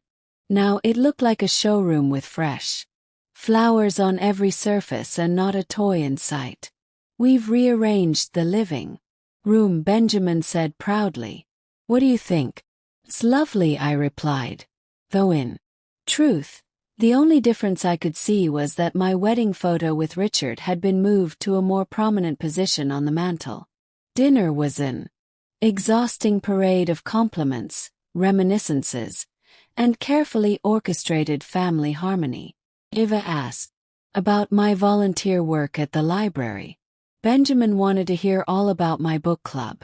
Now it looked like a showroom with fresh flowers on every surface and not a toy in sight. "We've rearranged the living room," Benjamin said proudly. "What do you think?" "It's lovely," I replied. Though in truth, the only difference I could see was that my wedding photo with Richard had been moved to a more prominent position on the mantel. Dinner was an exhausting parade of compliments, reminiscences, and carefully orchestrated family harmony. Eva asked about my volunteer work at the library. Benjamin wanted to hear all about my book club.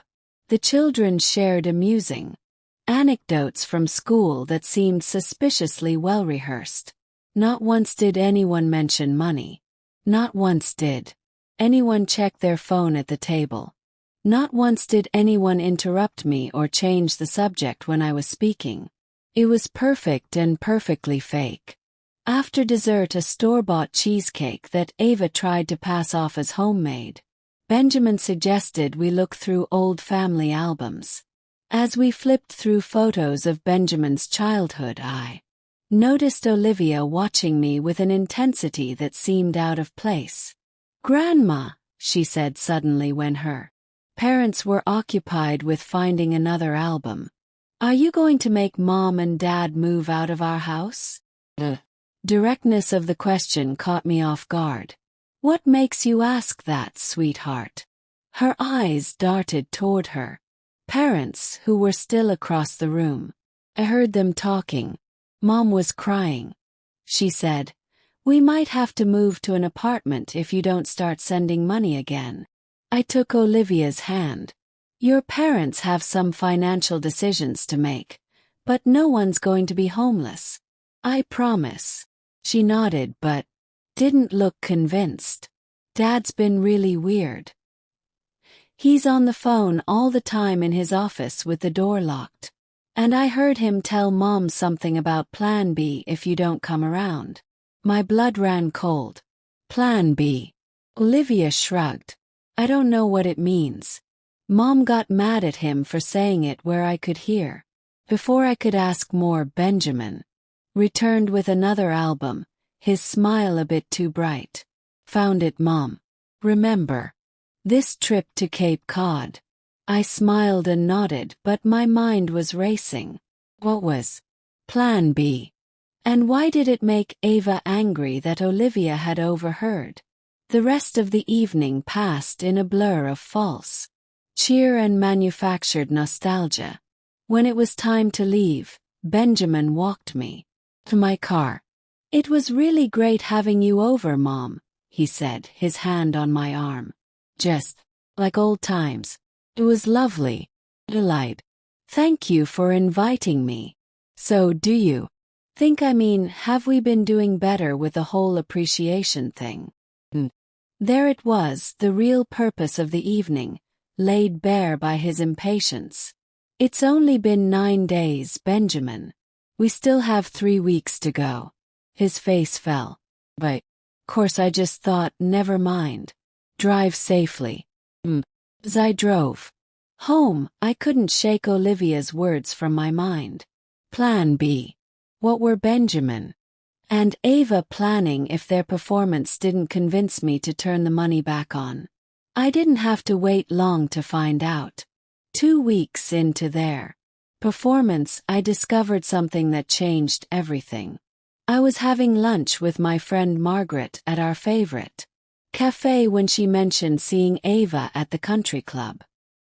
The children shared amusing anecdotes from school that seemed suspiciously well rehearsed. Not once did anyone mention money. Not once did anyone check their phone at the table. Not once did anyone interrupt me or change the subject when I was speaking. It was perfect and perfectly fake. After dessert, a store-bought cheesecake that Ava tried to pass off as homemade, Benjamin suggested we look through old family albums. As we flipped through photos of Benjamin's childhood, I noticed Olivia watching me with an intensity that seemed out of place. "Grandma," she said suddenly when her parents were occupied with finding another album, "are you going to make Mom and Dad move out of our house?" The directness of the question caught me off guard. "What makes you ask that, sweetheart?" Her eyes darted toward her parents, who were still across the room. I heard them talking. Mom was crying. She said, "We might have to move to an apartment if you don't start sending money again." I took Olivia's hand. "Your parents have some financial decisions to make, but no one's going to be homeless. I promise." She nodded but didn't look convinced. "Dad's been really weird. He's on the phone all the time in his office with the door locked. And I heard him tell Mom something about Plan B if you don't come around." My blood ran cold. Plan B. Olivia shrugged. "I don't know what it means." Mom got mad at him for saying it where I could hear. Before I could ask more, Benjamin returned with another album, his smile a bit too bright. "Found it, Mom. Remember this trip to Cape Cod?" I smiled and nodded, but my mind was racing. What was Plan B? And why did it make Ava angry that Olivia had overheard? The rest of the evening passed in a blur of false cheer and manufactured nostalgia. When it was time to leave, Benjamin walked me to my car. "It was really great having you over, Mom," he said, his hand on my arm. "Just like old times. It was lovely." Delight. "Thank you for inviting me." "So do you think, have we been doing better with the whole appreciation thing?" There it was, the real purpose of the evening, laid bare by his impatience. "It's only been 9 days, Benjamin. We still have 3 weeks to go." His face fell. "But, course, I just thought, never mind. Drive safely." As I drove home, I couldn't shake Olivia's words from my mind. Plan B. What were Benjamin and Ava planning if their performance didn't convince me to turn the money back on? I didn't have to wait long to find out. 2 weeks into their performance, I discovered something that changed everything. I was having lunch with my friend Margaret at our favorite cafe when she mentioned seeing Ava at the country club.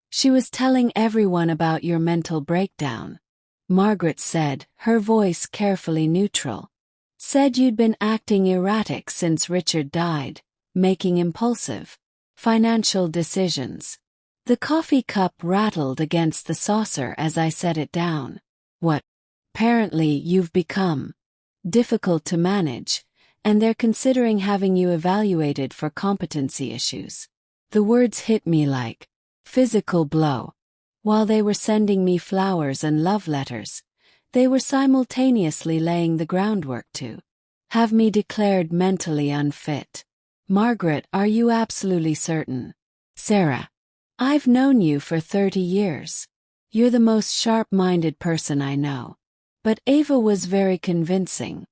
She was telling everyone about your mental breakdown. Margaret said, her voice carefully neutral. Said you'd been acting erratic since Richard died, making impulsive financial decisions. The coffee cup rattled against the saucer as I set it down. "What? Apparently you've become difficult to manage, and they're considering having you evaluated for competency issues." The words hit me like physical blow. While they were sending me flowers and love letters, they were simultaneously laying the groundwork to have me declared mentally unfit. "Margaret, are you absolutely certain?" "Sarah, I've known you for 30 years. You're the most sharp-minded person I know." But Ava was very convincing.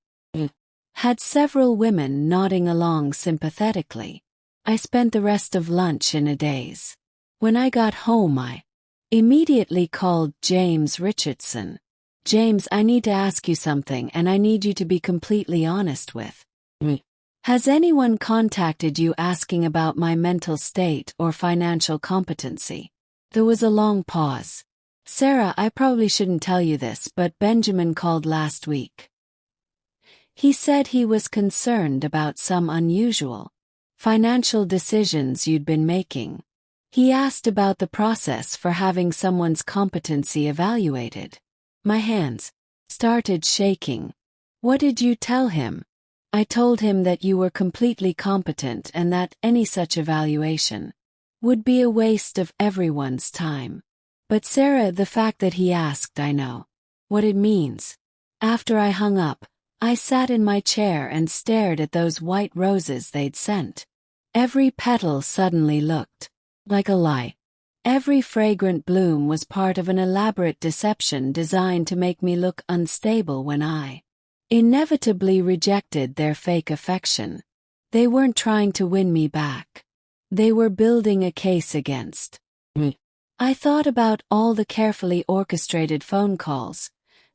Had several women nodding along sympathetically. I spent the rest of lunch in a daze. When I got home, I immediately called James Richardson. "James, I need to ask you something, and I need you to be completely honest with me. Has anyone contacted you asking about my mental state or financial competency?" There was a long pause. "Sarah, I probably shouldn't tell you this, but Benjamin called last week. He said he was concerned about some unusual financial decisions you'd been making. He asked about the process for having someone's competency evaluated." My hands started shaking. "What did you tell him?" "I told him that you were completely competent and that any such evaluation would be a waste of everyone's time." "But Sarah, the fact that he asked, I know what it means." After I hung up, I sat in my chair and stared at those white roses they'd sent. Every petal suddenly looked like a lie. Every fragrant bloom was part of an elaborate deception designed to make me look unstable when I inevitably rejected their fake affection. They weren't trying to win me back. They were building a case against me. I thought about all the carefully orchestrated phone calls,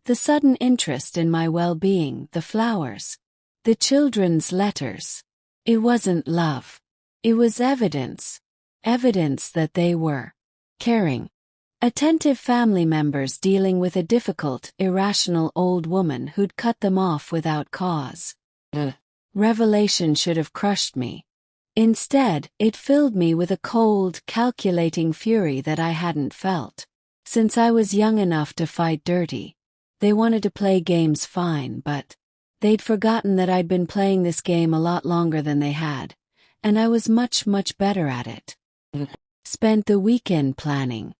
the sudden interest in my well-being, the flowers, the children's letters. It wasn't love. It was evidence. Evidence that they were caring. Attentive family members dealing with a difficult, irrational old woman who'd cut them off without cause. The revelation should have crushed me. Instead, it filled me with a cold, calculating fury that I hadn't felt since I was young enough to fight dirty. They wanted to play games fine, but they'd forgotten that I'd been playing this game a lot longer than they had, and I was much, much better at it. Spent the weekend planning.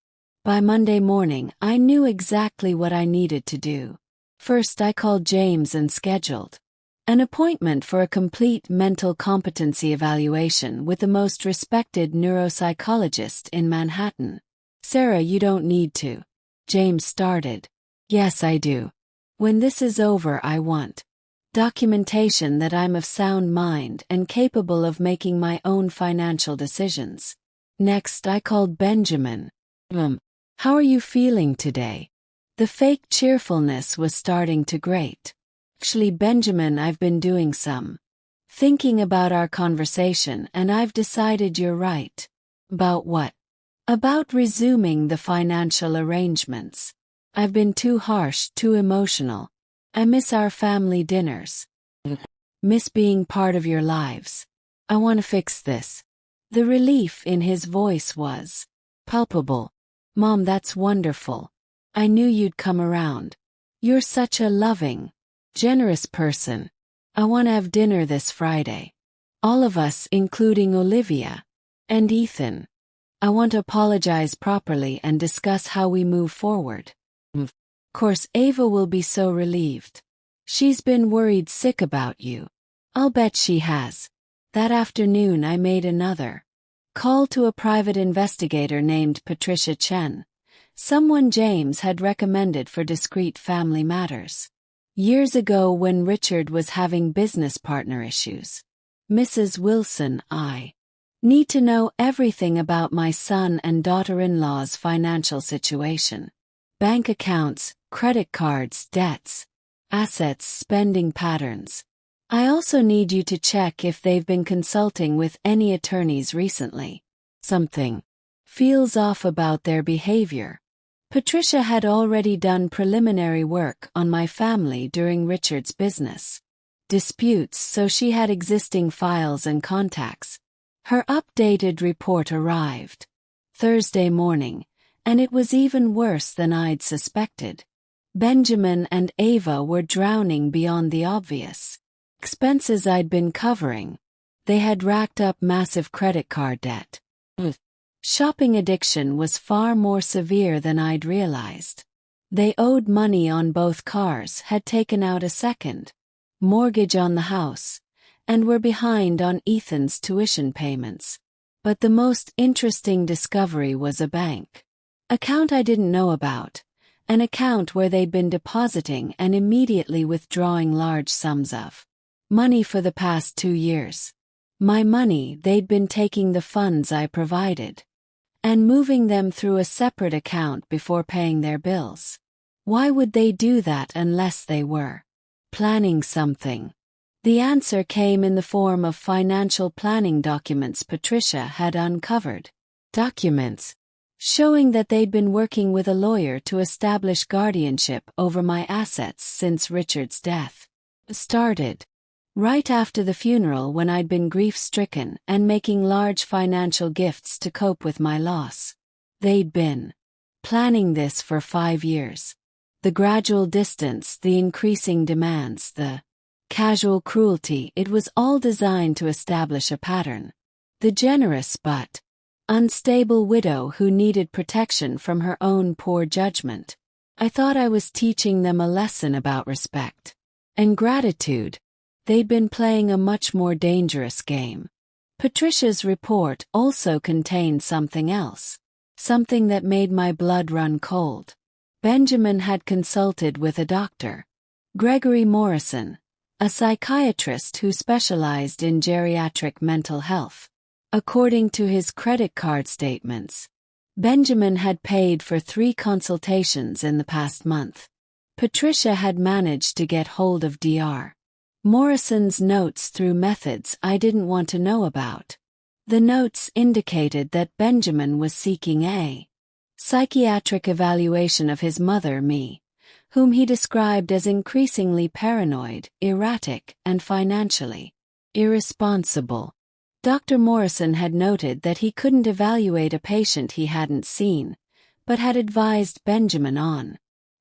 By Monday morning, I knew exactly what I needed to do. First, I called James and scheduled an appointment for a complete mental competency evaluation with the most respected neuropsychologist in Manhattan. "Sarah, you don't need to," James started. "Yes, I do. When this is over, I want documentation that I'm of sound mind and capable of making my own financial decisions." Next, I called Benjamin. How are you feeling today?" The fake cheerfulness was starting to grate. "Actually, Benjamin, I've been doing some thinking about our conversation, and I've decided you're right." "About what?" "About resuming the financial arrangements. I've been too harsh, too emotional. I miss our family dinners. Miss being part of your lives. I want to fix this." The relief in his voice was palpable. "Mom, that's wonderful. I knew you'd come around. You're such a loving, generous person. I want to have dinner this Friday. All of us, including Olivia and Ethan. I want to apologize properly and discuss how we move forward. Of course, Ava will be so relieved. She's been worried sick about you. I'll bet she has." That afternoon, I made another call to a private investigator named Patricia Chen, someone James had recommended for discreet family matters. Years ago, when Richard was having business partner issues. "Mrs. Wilson, I need to know everything about my son and daughter-in-law's financial situation. Bank accounts, credit cards, debts, assets, spending patterns. I also need you to check if they've been consulting with any attorneys recently. Something feels off about their behavior." Patricia had already done preliminary work on my family during Richard's business disputes, so she had existing files and contacts. Her updated report arrived Thursday morning, and it was even worse than I'd suspected. Benjamin and Ava were drowning beyond the obvious expenses I'd been covering. They had racked up massive credit card debt. Shopping addiction was far more severe than I'd realized. They owed money on both cars, had taken out a second mortgage on the house, and were behind on Ethan's tuition payments. But the most interesting discovery was a bank account I didn't know about, an account where they'd been depositing and immediately withdrawing large sums of money for the past 2 years. My money, they'd been taking the funds I provided and moving them through a separate account before paying their bills. Why would they do that unless they were planning something? The answer came in the form of financial planning documents Patricia had uncovered. Documents showing that they'd been working with a lawyer to establish guardianship over my assets since Richard's death started. Right after the funeral, when I'd been grief-stricken and making large financial gifts to cope with my loss. They'd been planning this for 5 years. The gradual distance, the increasing demands, the casual cruelty, it was all designed to establish a pattern. The generous but unstable widow who needed protection from her own poor judgment. I thought I was teaching them a lesson about respect and gratitude. They'd been playing a much more dangerous game. Patricia's report also contained something else, something that made my blood run cold. Benjamin had consulted with a doctor, Gregory Morrison, a psychiatrist who specialized in geriatric mental health. According to his credit card statements, Benjamin had paid for 3 consultations in the past month. Patricia had managed to get hold of Dr. Morrison's notes through methods I didn't want to know about. The notes indicated that Benjamin was seeking a psychiatric evaluation of his mother, me, whom he described as increasingly paranoid, erratic, and financially irresponsible. Dr. Morrison had noted that he couldn't evaluate a patient he hadn't seen, but had advised Benjamin on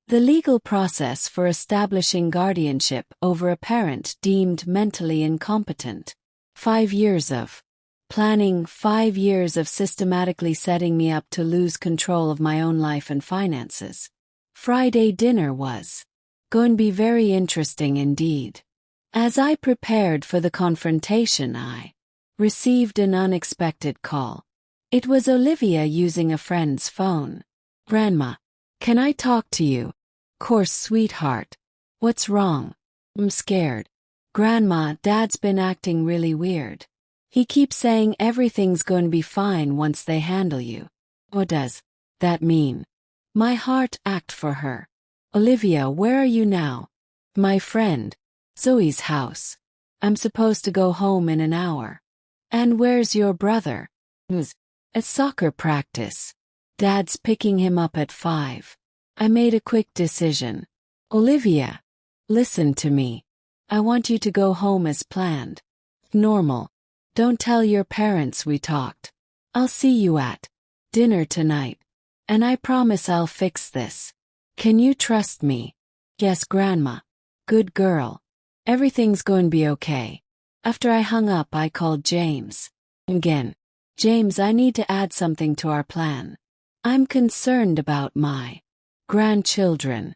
the legal process for establishing guardianship over a parent deemed mentally incompetent. 5 years of planning, 5 years of systematically setting me up to lose control of my own life and finances. Friday dinner was going to be very interesting indeed. As I prepared for the confrontation, I received an unexpected call. It was Olivia using a friend's phone. "Grandma, can I talk to you?" "Course, sweetheart. What's wrong?" "I'm scared. Grandma, Dad's been acting really weird. He keeps saying everything's going to be fine once they handle you." "What does that mean?" My heart ached for her. "Olivia, where are you now?" "My friend Zoe's house. I'm supposed to go home in an hour." "And where's your brother?" "He's at soccer practice. Dad's picking him up at 5. I made a quick decision. "Olivia, listen to me. I want you to go home as planned. Normal. Don't tell your parents we talked. I'll see you at dinner tonight. And I promise I'll fix this. Can you trust me?" "Yes, Grandma. Good girl. Everything's going to be okay." After I hung up, I called James. Again. "James, I need to add something to our plan. I'm concerned about my grandchildren."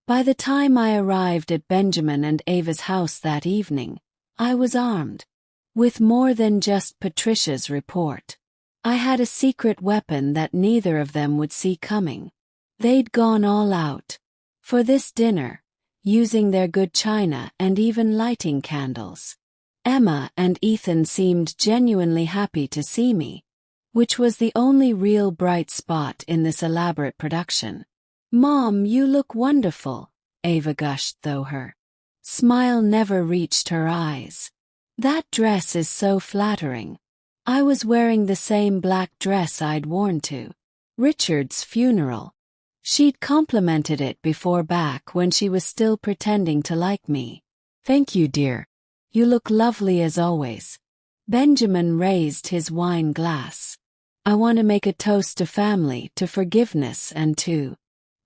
By the time I arrived at Benjamin and Ava's house that evening, I was armed with more than just Patricia's report. I had a secret weapon that neither of them would see coming. They'd gone all out for this dinner, using their good china and even lighting candles. Emma and Ethan seemed genuinely happy to see me, which was the only real bright spot in this elaborate production. "Mom, you look wonderful," Ava gushed, though her smile never reached her eyes. "That dress is so flattering." I was wearing the same black dress I'd worn to Richard's funeral. She'd complimented it before, back when she was still pretending to like me. "Thank you, dear. You look lovely as always." Benjamin raised his wine glass. "I want to make a toast to family, to forgiveness, and to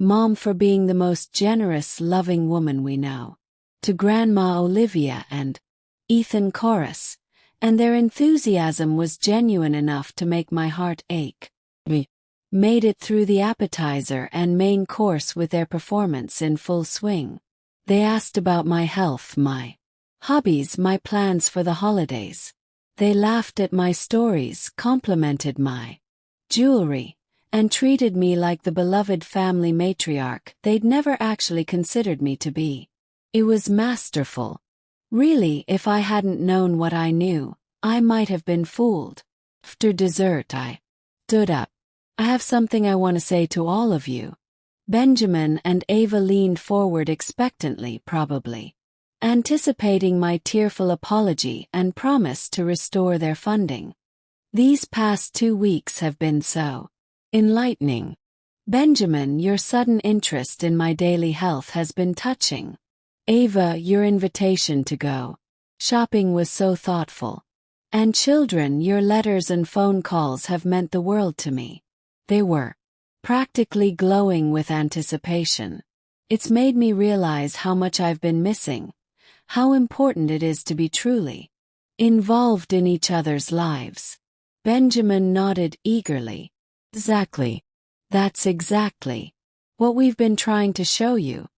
Mom for being the most generous, loving woman we know. To Grandma, Olivia, and Ethan chorus, and their enthusiasm was genuine enough to make my heart ache." We made it through the appetizer and main course with their performance in full swing. They asked about my health, my hobbies, my plans for the holidays. They laughed at my stories, complimented my jewelry, and treated me like the beloved family matriarch they'd never actually considered me to be. It was masterful. Really, if I hadn't known what I knew, I might have been fooled. After dessert, I stood up. "I have something I want to say to all of you." Benjamin and Ava leaned forward expectantly, probably anticipating my tearful apology and promise to restore their funding. "These past 2 weeks have been so enlightening. Benjamin, your sudden interest in my daily health has been touching. Ava, your invitation to go shopping was so thoughtful. And children, your letters and phone calls have meant the world to me." They were practically glowing with anticipation. It's made me realize how much I've been missing, how important it is to be truly involved in each other's lives. Benjamin nodded eagerly. "Exactly. That's exactly what we've been trying to show you.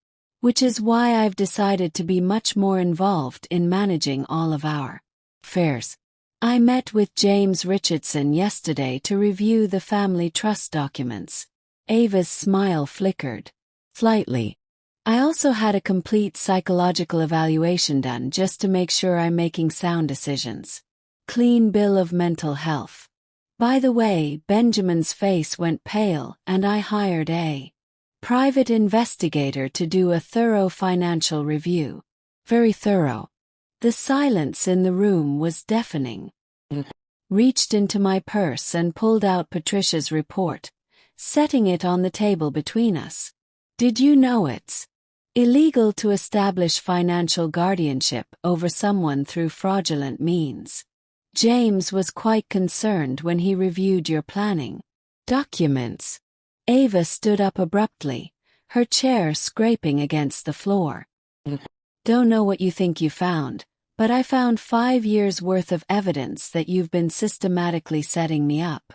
Which is why I've decided to be much more involved in managing all of our affairs. I met with James Richardson yesterday to review the family trust documents." Ava's smile flickered slightly. "I also had a complete psychological evaluation done just to make sure I'm making sound decisions. Clean bill of mental health. By the way," Benjamin's face went pale, "and I hired a private investigator to do a thorough financial review." "Very thorough." The silence in the room was deafening. Reached into my purse and pulled out Patricia's report, setting it on the table between us. Did you know it's illegal to establish financial guardianship over someone through fraudulent means? James was quite concerned when he reviewed your planning documents. Ava stood up abruptly, her chair scraping against the floor. Don't know what you think you found, but I found 5 years' worth of evidence that you've been systematically setting me up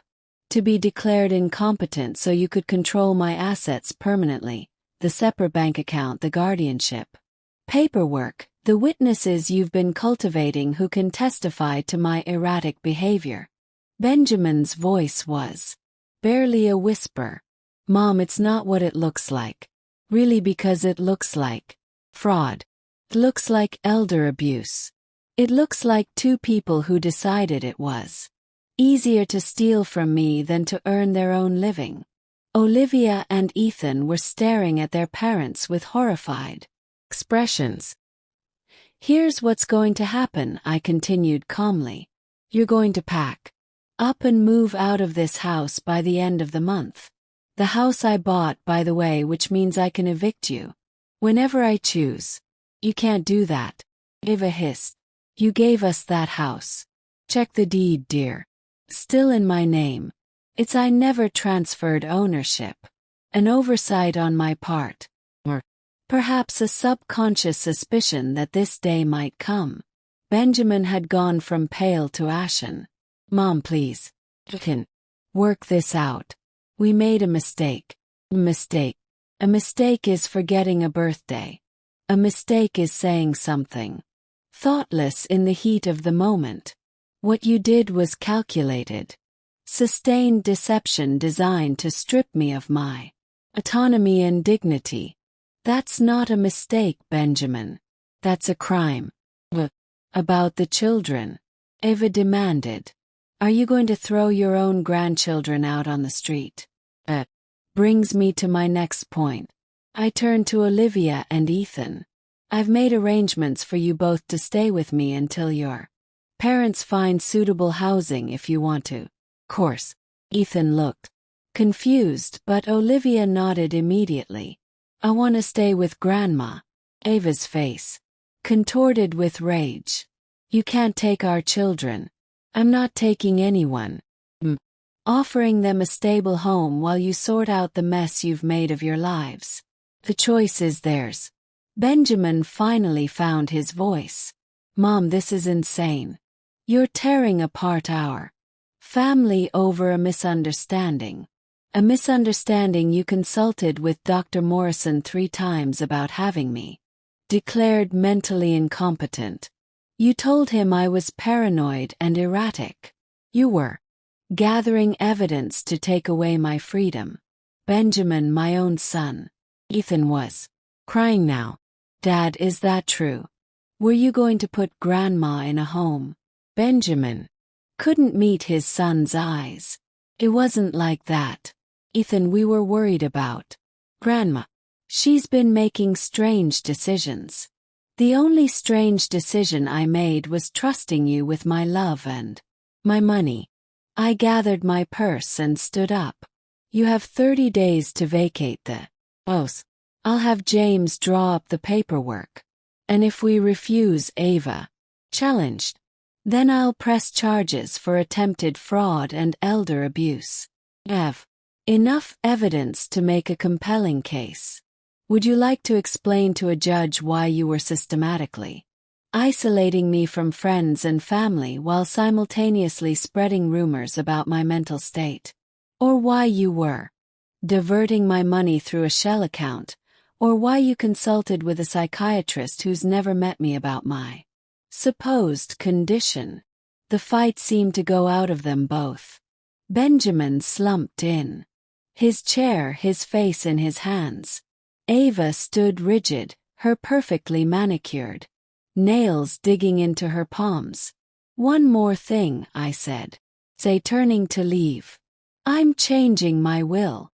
to be declared incompetent so you could control my assets permanently, the separate bank account, the guardianship paperwork, the witnesses you've been cultivating who can testify to my erratic behavior. Benjamin's voice was barely a whisper. Mom, it's not what it looks like. Really, because it looks like fraud. It looks like elder abuse. It looks like two people who decided it was easier to steal from me than to earn their own living. Olivia and Ethan were staring at their parents with horrified expressions. Here's what's going to happen, I continued calmly. You're going to pack up and move out of this house by the end of the month. The house I bought, by the way, which means I can evict you whenever I choose. You can't do that. Ava hissed. You gave us that house. Check the deed, dear. Still in my name. I never transferred ownership. An oversight on my part. Or perhaps a subconscious suspicion that this day might come. Benjamin had gone from pale to ashen. Mom, please. You can work this out. We made a mistake. A mistake. A mistake is forgetting a birthday. A mistake is saying something thoughtless in the heat of the moment. What you did was calculated. Sustained deception designed to strip me of my autonomy and dignity. That's not a mistake, Benjamin. That's a crime. About the children? Ava demanded. Are you going to throw your own grandchildren out on the street? Brings me to my next point. I turned to Olivia and Ethan. I've made arrangements for you both to stay with me until your parents find suitable housing if you want to. Of course. Ethan looked confused, but Olivia nodded immediately. I want to stay with Grandma. Ava's face contorted with rage. You can't take our children. I'm not taking anyone. Offering them a stable home while you sort out the mess you've made of your lives. The choice is theirs. Benjamin finally found his voice. Mom, this is insane. You're tearing apart our family over a misunderstanding. A misunderstanding you consulted with Dr. Morrison 3 times about having me declared mentally incompetent. You told him I was paranoid and erratic. You were gathering evidence to take away my freedom. Benjamin, my own son. Ethan was crying now. Dad, is that true? Were you going to put Grandma in a home? Benjamin couldn't meet his son's eyes. It wasn't like that. Ethan, we were worried about Grandma. She's been making strange decisions. The only strange decision I made was trusting you with my love and my money. I gathered my purse and stood up. You have 30 days to vacate the house. I'll have James draw up the paperwork. And if we refuse, Ava challenged, then I'll press charges for attempted fraud and elder abuse. Have enough evidence to make a compelling case. Would you like to explain to a judge why you were systematically isolating me from friends and family while simultaneously spreading rumors about my mental state? Or why you were diverting my money through a shell account? Or why you consulted with a psychiatrist who's never met me about my supposed condition? The fight seemed to go out of them both. Benjamin slumped in his chair, his face in his hands. Ava stood rigid, her perfectly manicured nails digging into her palms. One more thing, I said. Say, turning to leave. I'm changing my will.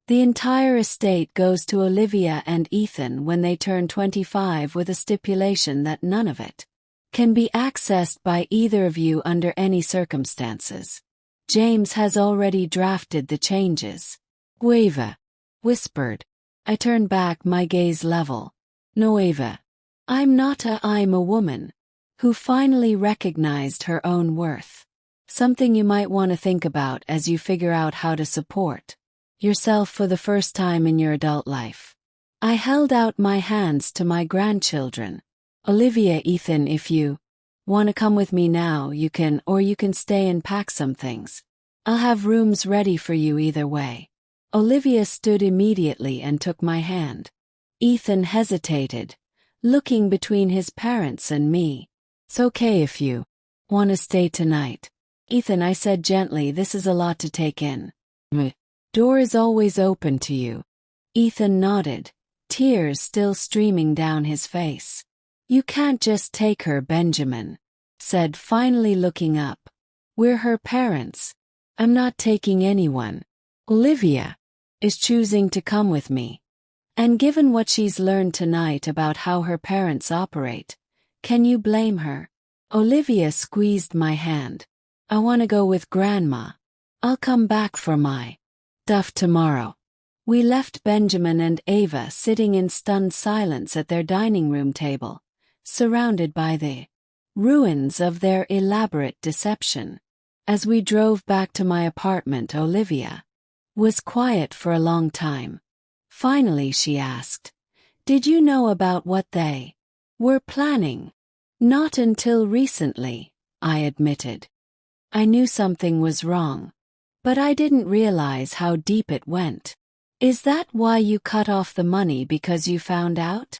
The entire estate goes to Olivia and Ethan when they turn 25, with a stipulation that none of it can be accessed by either of you under any circumstances. James has already drafted the changes. Eva whispered. I turned back, my gaze level. No, Eva. I'm a woman who finally recognized her own worth. Something you might want to think about as you figure out how to support yourself for the first time in your adult life. I held out my hands to my grandchildren. Olivia, Ethan, if you want to come with me now, you can, or you can stay and pack some things. I'll have rooms ready for you either way. Olivia stood immediately and took my hand. Ethan hesitated, looking between his parents and me. It's okay if you want to stay tonight. Ethan, I said gently, this is a lot to take in. The door is always open to you. Ethan nodded, tears still streaming down his face. You can't just take her, Benjamin said, finally looking up. We're her parents. I'm not taking anyone. Olivia is choosing to come with me. And given what she's learned tonight about how her parents operate, can you blame her? Olivia squeezed my hand. I want to go with Grandma. I'll come back for my stuff tomorrow. We left Benjamin and Ava sitting in stunned silence at their dining room table, surrounded by the ruins of their elaborate deception. As we drove back to my apartment, Olivia was quiet for a long time. Finally she asked, "Did you know about what they were planning?" "Not until recently," I admitted. I knew something was wrong, but I didn't realize how deep it went. "Is that why you cut off the money, because you found out?"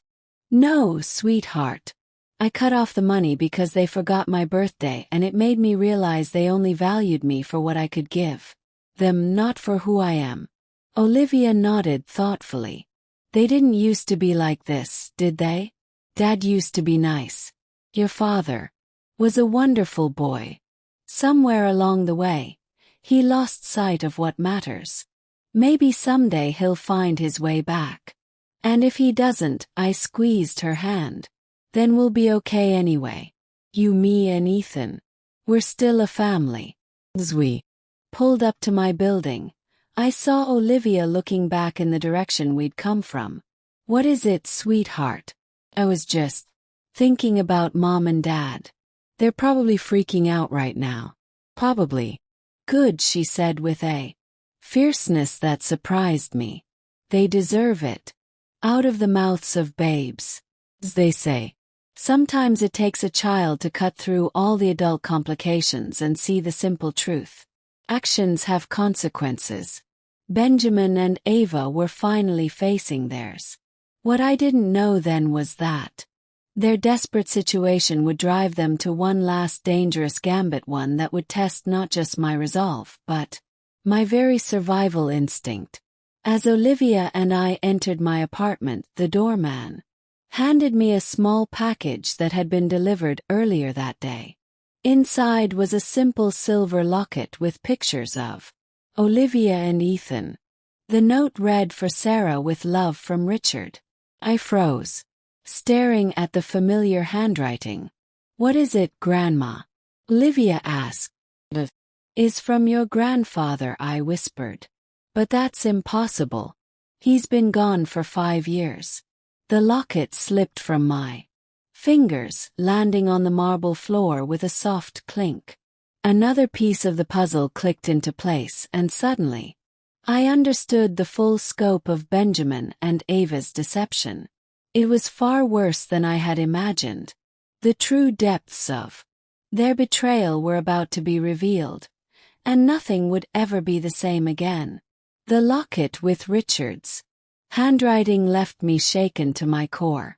"No, sweetheart. I cut off the money because they forgot my birthday, and it made me realize they only valued me for what I could give them, not for who I am." Olivia nodded thoughtfully. "They didn't used to be like this, did they? Dad used to be nice. Your father was a wonderful boy. Somewhere along the way, he lost sight of what matters. Maybe someday he'll find his way back. And if he doesn't," I squeezed her hand, "then we'll be okay anyway. You, me, and Ethan. We're still a family." As we pulled up to my building, I saw Olivia looking back in the direction we'd come from. "What is it, sweetheart?" "I was just thinking about Mom and Dad. They're probably freaking out right now." "Probably." "Good," she said with a fierceness that surprised me. "They deserve it. Out of the mouths of babes, as they say. Sometimes it takes a child to cut through all the adult complications and see the simple truth. Actions have consequences." Benjamin and Ava were finally facing theirs. What I didn't know then was that their desperate situation would drive them to one last dangerous gambit, one that would test not just my resolve, but my very survival instinct. As Olivia and I entered my apartment, the doorman handed me a small package that had been delivered earlier that day. Inside was a simple silver locket with pictures of Olivia and Ethan. The note read, "For Sarah with love from Richard." I froze, staring at the familiar handwriting. "What is it, Grandma?" Olivia asked. "It is from your grandfather," I whispered. "But that's impossible. He's been gone for 5 years. The locket slipped from my fingers, landing on the marble floor with a soft clink. Another piece of the puzzle clicked into place, and suddenly, I understood the full scope of Benjamin and Ava's deception. It was far worse than I had imagined. The true depths of their betrayal were about to be revealed, and nothing would ever be the same again. The locket with Richard's handwriting left me shaken to my core.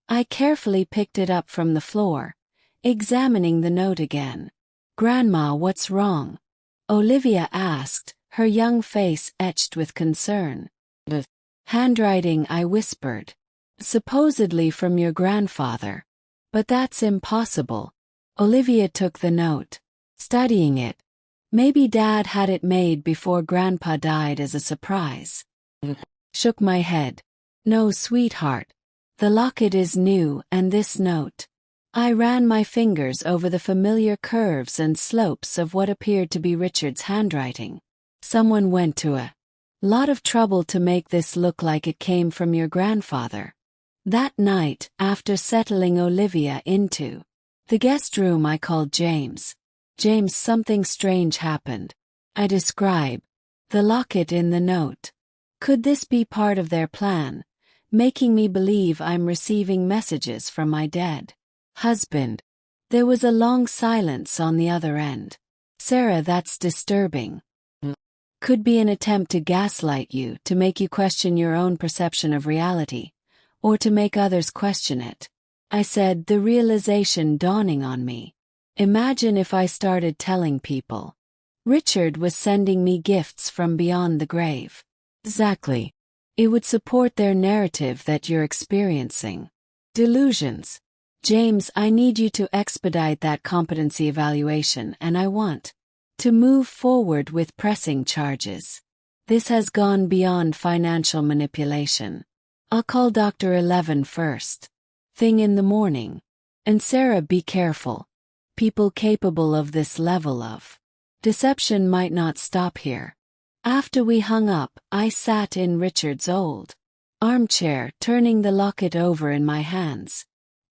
I carefully picked it up from the floor, examining the note again. "Grandma, what's wrong?" Olivia asked, her young face etched with concern. "The handwriting," I whispered. "Supposedly from your grandfather. But that's impossible." Olivia took the note, studying it. "Maybe Dad had it made before Grandpa died as a surprise." Shook my head. "No, sweetheart. The locket is new, and this note." I ran my fingers over the familiar curves and slopes of what appeared to be Richard's handwriting. Someone went to a Lot of trouble to make this look like it came from your grandfather. That night, after settling Olivia into the guest room, I called James. James, something strange happened. I describe the locket in the note. Could this be part of their plan, making me believe I'm receiving messages from my dead husband? There was a long silence on the other end. Sarah, that's disturbing. Could be an attempt to gaslight you, to make you question your own perception of reality, or to make others question it. I said, the realization dawning on me. Imagine if I started telling people Richard was sending me gifts from beyond the grave. Exactly. It would support their narrative that you're experiencing delusions. James, I need you to expedite that competency evaluation, and I want to move forward with pressing charges. This has gone beyond financial manipulation. I'll call Dr. 11 first thing in the morning. And Sarah, be careful. People capable of this level of deception might not stop here. After we hung up, I sat in Richard's old armchair, turning the locket over in my hands.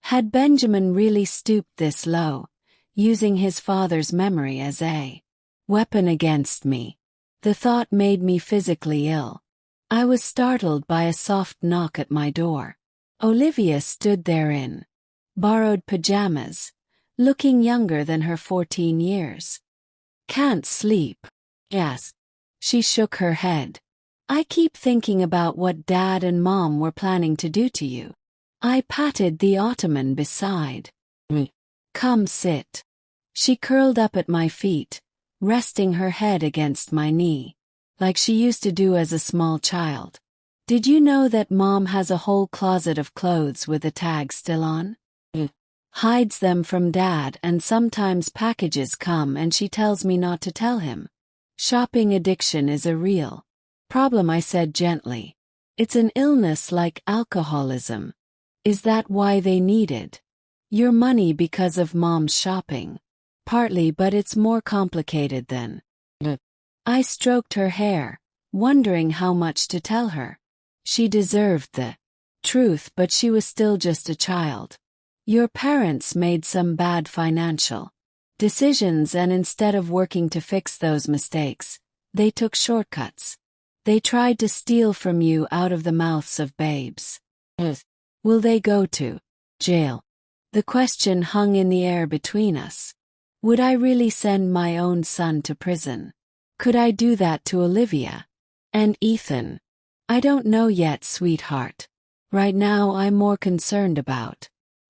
Had Benjamin really stooped this low, using his father's memory as a weapon against me? The thought made me physically ill. I was startled by a soft knock at my door. Olivia stood there in borrowed pajamas, looking younger than her 14 years. Can't sleep? Yes. She shook her head. I keep thinking about what Dad and Mom were planning to do to you. I patted the ottoman beside me. Come sit. She curled up at my feet, resting her head against my knee, like she used to do as a small child. Did you know that Mom has a whole closet of clothes with the tag still on? Hides them from Dad, and sometimes packages come and she tells me not to tell him. Shopping addiction is a real problem, I said gently. It's an illness like alcoholism. Is that why they needed your money, because of Mom's shopping? Partly, but it's more complicated than. I stroked her hair, wondering how much to tell her. She deserved the truth, but she was still just a child. Your parents made some bad financial decisions, and instead of working to fix those mistakes, they took shortcuts. They tried to steal from you out of the mouths of babes. Will they go to jail? The question hung in the air between us. Would I really send my own son to prison? Could I do that to Olivia and Ethan? I don't know yet, sweetheart. Right now I'm more concerned about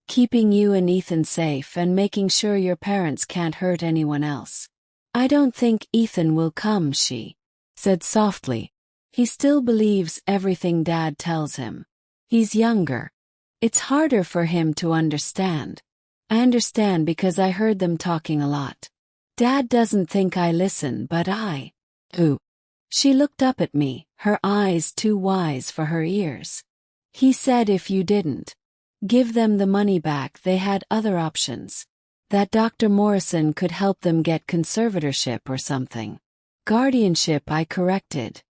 keeping you and Ethan safe and making sure your parents can't hurt anyone else. I don't think Ethan will come, she said softly. He still believes everything Dad tells him. He's younger. It's harder for him to understand. I understand because I heard them talking a lot. Dad doesn't think I listen, but I do. She looked up at me, her eyes too wise for her ears. He said if you didn't give them the money back, they had other options. That Dr. Morrison could help them get conservatorship or something. Guardianship, I corrected.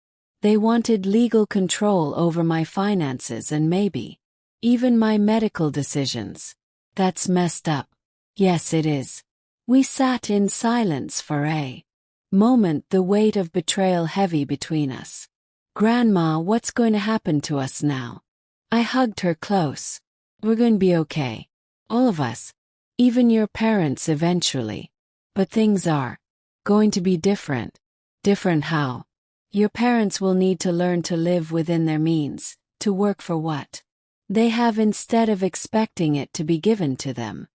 They wanted legal control over my finances and maybe even my medical decisions. That's messed up. Yes, it is. We sat in silence for a moment, the weight of betrayal heavy between us. Grandma, what's going to happen to us now? I hugged her close. We're going to be okay. All of us. Even your parents eventually. But things are going to be different. Different how? Your parents will need to learn to live within their means, to work for what they have instead of expecting it to be given to them.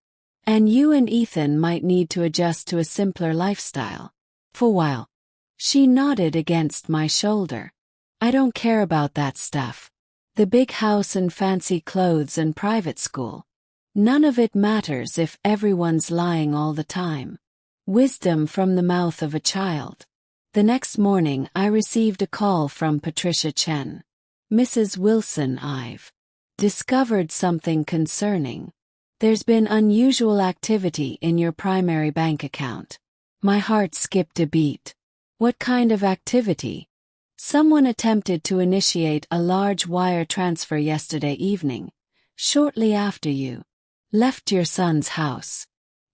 And you and Ethan might need to adjust to a simpler lifestyle. For a while. She nodded against my shoulder. I don't care about that stuff. The big house and fancy clothes and private school. None of it matters if everyone's lying all the time. Wisdom from the mouth of a child. The next morning I received a call from Patricia Chen. Mrs. Wilson, I've discovered something concerning. There's been unusual activity in your primary bank account. My heart skipped a beat. What kind of activity? Someone attempted to initiate a large wire transfer yesterday evening, shortly after you left your son's house.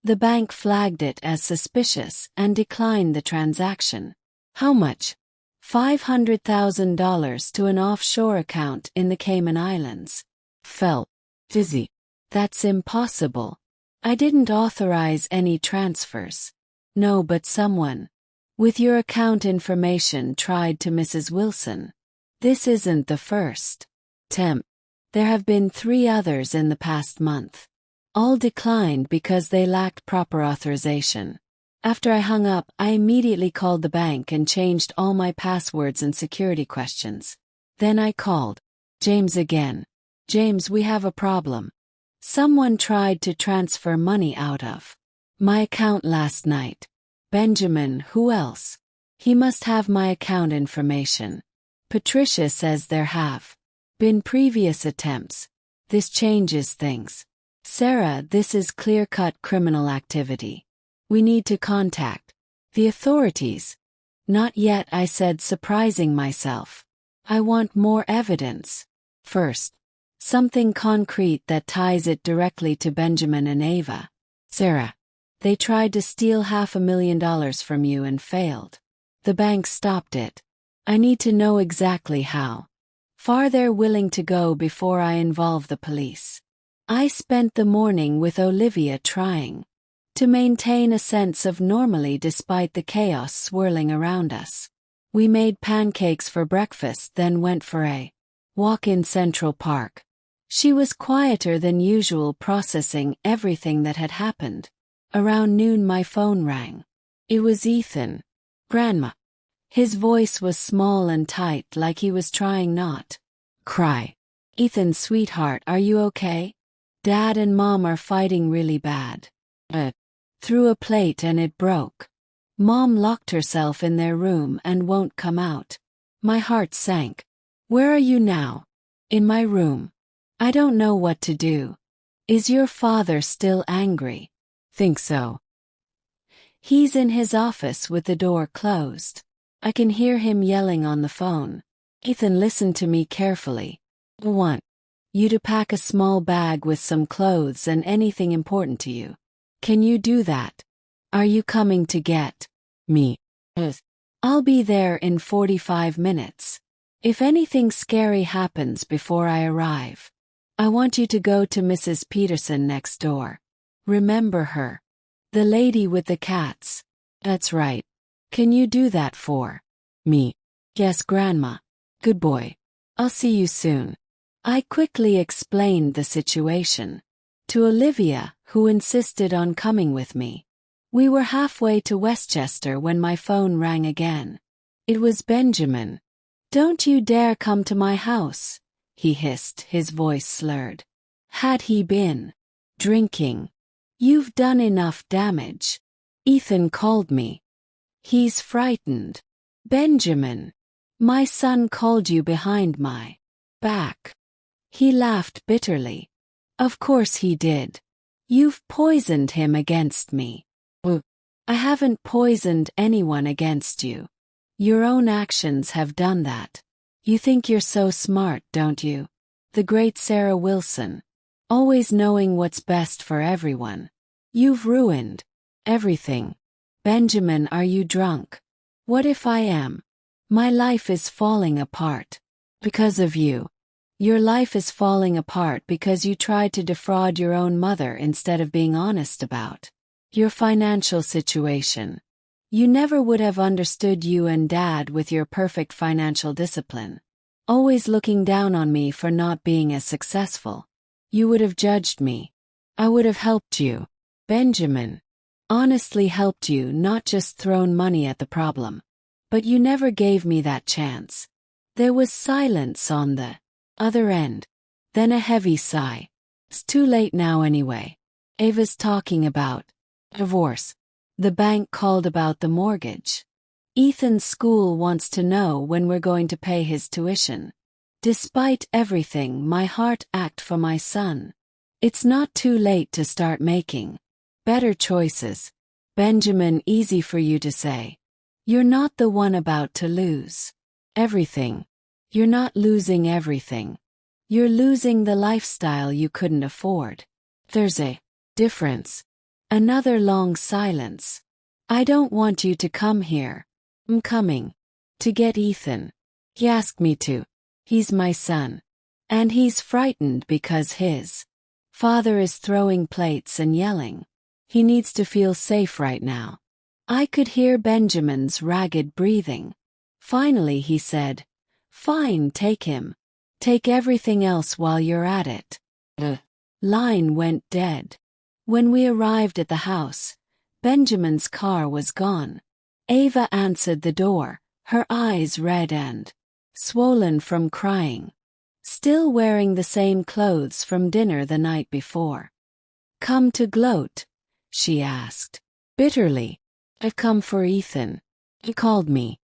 The bank flagged it as suspicious and declined the transaction. How much? $500,000 to an offshore account in the Cayman Islands. Felt dizzy. That's impossible. I didn't authorize any transfers. No, but someone with your account information tried to Mrs. Wilson. This isn't the first attempt. There have been 3 others in the past month. All declined because they lacked proper authorization. After I hung up, I immediately called the bank and changed all my passwords and security questions. Then I called James again. James, we have a problem. Someone tried to transfer money out of my account last night. Benjamin, who else? He must have my account information. Patricia says there have been previous attempts. This changes things. Sarah, this is clear-cut criminal activity. We need to contact the authorities. Not yet, I said, surprising myself. I want more evidence. First, something concrete that ties it directly to Benjamin and Ava. Sarah, they tried to steal $500,000 from you and failed. The bank stopped it. I need to know exactly how far they're willing to go before I involve the police. I spent the morning with Olivia trying to maintain a sense of normality despite the chaos swirling around us. We made pancakes for breakfast, then went for a walk in Central Park. She was quieter than usual, processing everything that had happened. Around noon my phone rang. It was Ethan. Grandma. His voice was small and tight, like he was trying not cry. Ethan, sweetheart, are you okay? Dad and Mom are fighting really bad. Threw a plate and it broke. Mom locked herself in their room and won't come out. My heart sank. Where are you now? In my room. I don't know what to do. Is your father still angry? Think so. He's in his office with the door closed. I can hear him yelling on the phone. Ethan, listen to me carefully. I want you to pack a small bag with some clothes and anything important to you. Can you do that? Are you coming to get me? I'll be there in 45 minutes. If anything scary happens before I arrive, I want you to go to Mrs. Peterson next door. Remember her? The lady with the cats. That's right. Can you do that for me? Yes, Grandma. Good boy. I'll see you soon. I quickly explained the situation to Olivia, who insisted on coming with me. We were halfway to Westchester when my phone rang again. It was Benjamin. Don't you dare come to my house, he hissed, his voice slurred. Had he been drinking? You've done enough damage. Ethan called me. He's frightened. Benjamin. My son called you behind my back. He laughed bitterly. Of course he did. You've poisoned him against me. I haven't poisoned anyone against you. Your own actions have done that. You think you're so smart, don't you? The great Sarah Wilson. Always knowing what's best for everyone. You've ruined everything. Benjamin, are you drunk? What if I am? My life is falling apart. Because of you. Your life is falling apart because you tried to defraud your own mother instead of being honest about your financial situation. You never would have understood you and Dad with your perfect financial discipline. Always looking down on me for not being as successful. You would have judged me. I would have helped you. Benjamin. Honestly helped you, not just thrown money at the problem. But you never gave me that chance. There was silence on the other end. Then a heavy sigh. It's too late now anyway. Ava's talking about divorce. The bank called about the mortgage. Ethan's school wants to know when we're going to pay his tuition. Despite everything, my heart ached for my son. It's not too late to start making better choices. Benjamin, easy for you to say. You're not the one about to lose. Everything. You're not losing everything. You're losing the lifestyle you couldn't afford. There's a difference. Another long silence. I don't want you to come here. I'm coming. To get Ethan. He asked me to. He's my son. And he's frightened because his father is throwing plates and yelling. He needs to feel safe right now. I could hear Benjamin's ragged breathing. Finally he said, "Fine, take him. Take everything else while you're at it." The line went dead. When we arrived at the house, Benjamin's car was gone. Ava answered the door, her eyes red and swollen from crying. Still wearing the same clothes from dinner the night before. "Come to gloat?" she asked. Bitterly. "I've come for Ethan. He called me."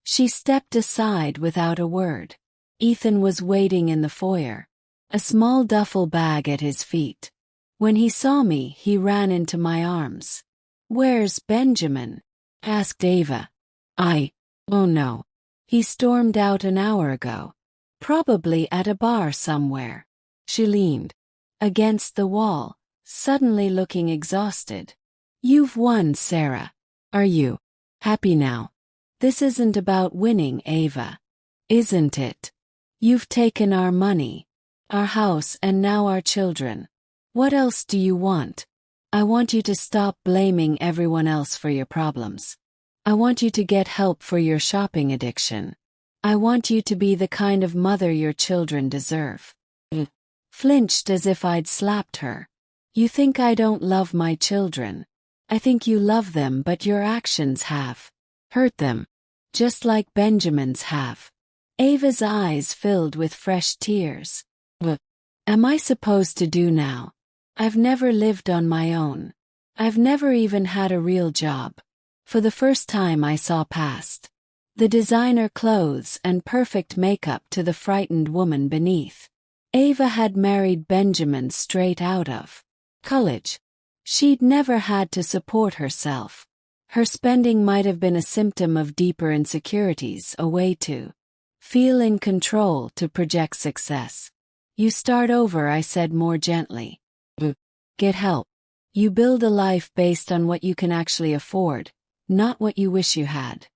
She stepped aside without a word. Ethan was waiting in the foyer, a small duffel bag at his feet. When he saw me, he ran into my arms. "Where's Benjamin?" asked Ava. Oh no. He stormed out an hour ago. Probably at a bar somewhere." She leaned against the wall, suddenly looking exhausted. "You've won, Sarah. Are you happy now?" "This isn't about winning, Ava. Isn't it? You've taken our money, our house, and now our children. What else do you want? I want you to stop blaming everyone else for your problems. I want you to get help for your shopping addiction. I want you to be the kind of mother your children deserve." Flinched as if I'd slapped her. "You think I don't love my children. I think you love them, but your actions have hurt them. Just like Benjamin's have." Ava's eyes filled with fresh tears. "What am I supposed to do now? I've never lived on my own. I've never even had a real job." For the first time I saw past the designer clothes and perfect makeup to the frightened woman beneath. Ava had married Benjamin straight out of college. She'd never had to support herself. Her spending might have been a symptom of deeper insecurities, a way to feel in control, to project success. "You start over," I said more gently. "Get help. You build a life based on what you can actually afford, not what you wish you had."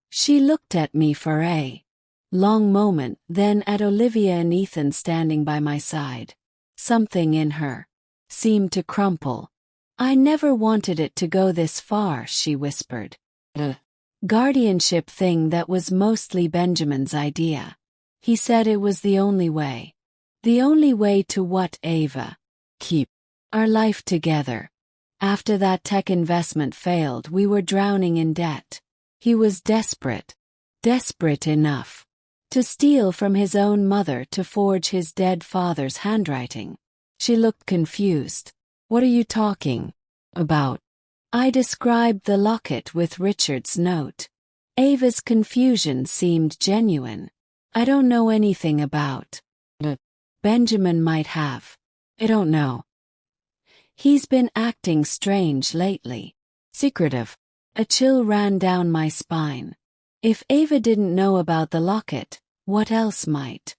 She looked at me for a long moment, then at Olivia and Ethan standing by my side. Something in her seemed to crumple. "I never wanted it to go this far," she whispered. "The guardianship thing, that was mostly Benjamin's idea. He said it was the only way." "The only way to what, Ava?" "Keep our life together." After that tech investment failed, we were drowning in debt. He was desperate. Desperate enough to steal from his own mother to forge his dead father's handwriting. She looked confused. "What are you talking about?" I described the locket with Richard's note. Ava's confusion seemed genuine. "I don't know anything about it. Benjamin might have. I don't know. He's been acting strange lately. Secretive." A chill ran down my spine. If Ava didn't know about the locket, what else might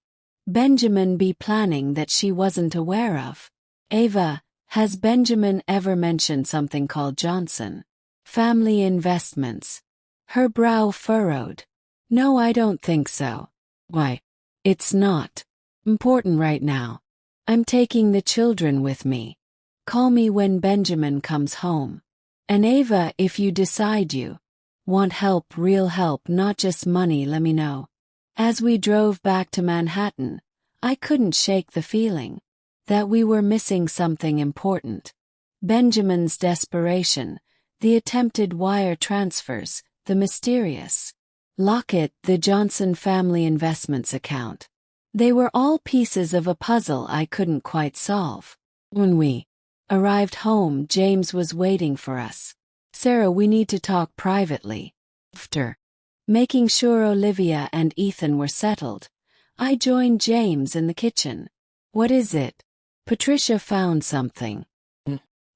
Benjamin be planning that she wasn't aware of? "Ava, has Benjamin ever mentioned something called Johnson Family Investments?" Her brow furrowed. "No, I don't think so." "Why? It's not important right now. I'm taking the children with me. Call me when Benjamin comes home. And Ava, if you decide you want help, real help, not just money, let me know." As we drove back to Manhattan, I couldn't shake the feeling that we were missing something important. Benjamin's desperation, the attempted wire transfers, the mysterious locket, the Johnson Family Investments account. They were all pieces of a puzzle I couldn't quite solve. When we arrived home, James was waiting for us. "Sarah, we need to talk privately." After making sure Olivia and Ethan were settled, I joined James in the kitchen. "What is it?" "Patricia found something.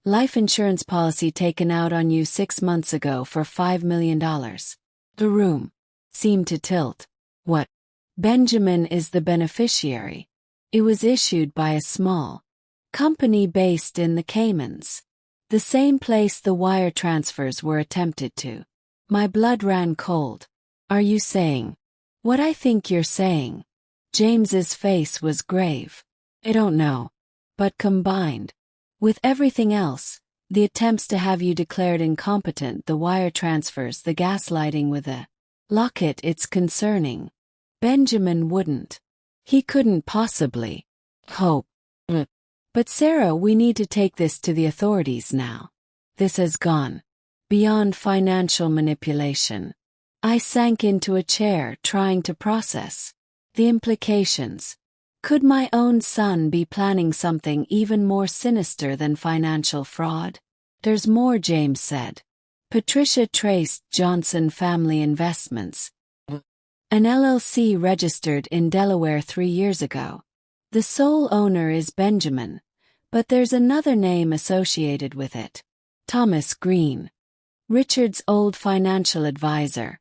Life insurance policy taken out on you 6 months ago for $5 million. The room seemed to tilt. "What Benjamin is the beneficiary. It was issued by a small company based in the Caymans, the same place the wire transfers were attempted to. My blood ran cold. Are you saying what I think you're saying? James's face was grave. I don't know. But combined with everything else, the attempts to have you declared incompetent, the wire transfers, the gaslighting with a locket, it's concerning. Benjamin wouldn't. He couldn't possibly hope. But Sarah, we need to take this to the authorities now. This has gone beyond financial manipulation. I sank into a chair trying to process the implications. Could my own son be planning something even more sinister than financial fraud? There's more, James said. Patricia traced Johnson Family Investments, an LLC registered in Delaware 3 years ago. The sole owner is Benjamin, but there's another name associated with it. Thomas Green, Richard's old financial advisor,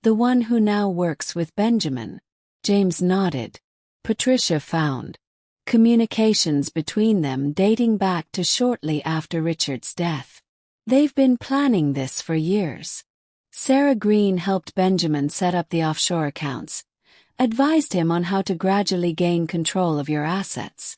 the one who now works with Benjamin. James nodded. Patricia found communications between them dating back to shortly after Richard's death. They've been planning this for years. Sarah Green helped Benjamin set up the offshore accounts, advised him on how to gradually gain control of your assets.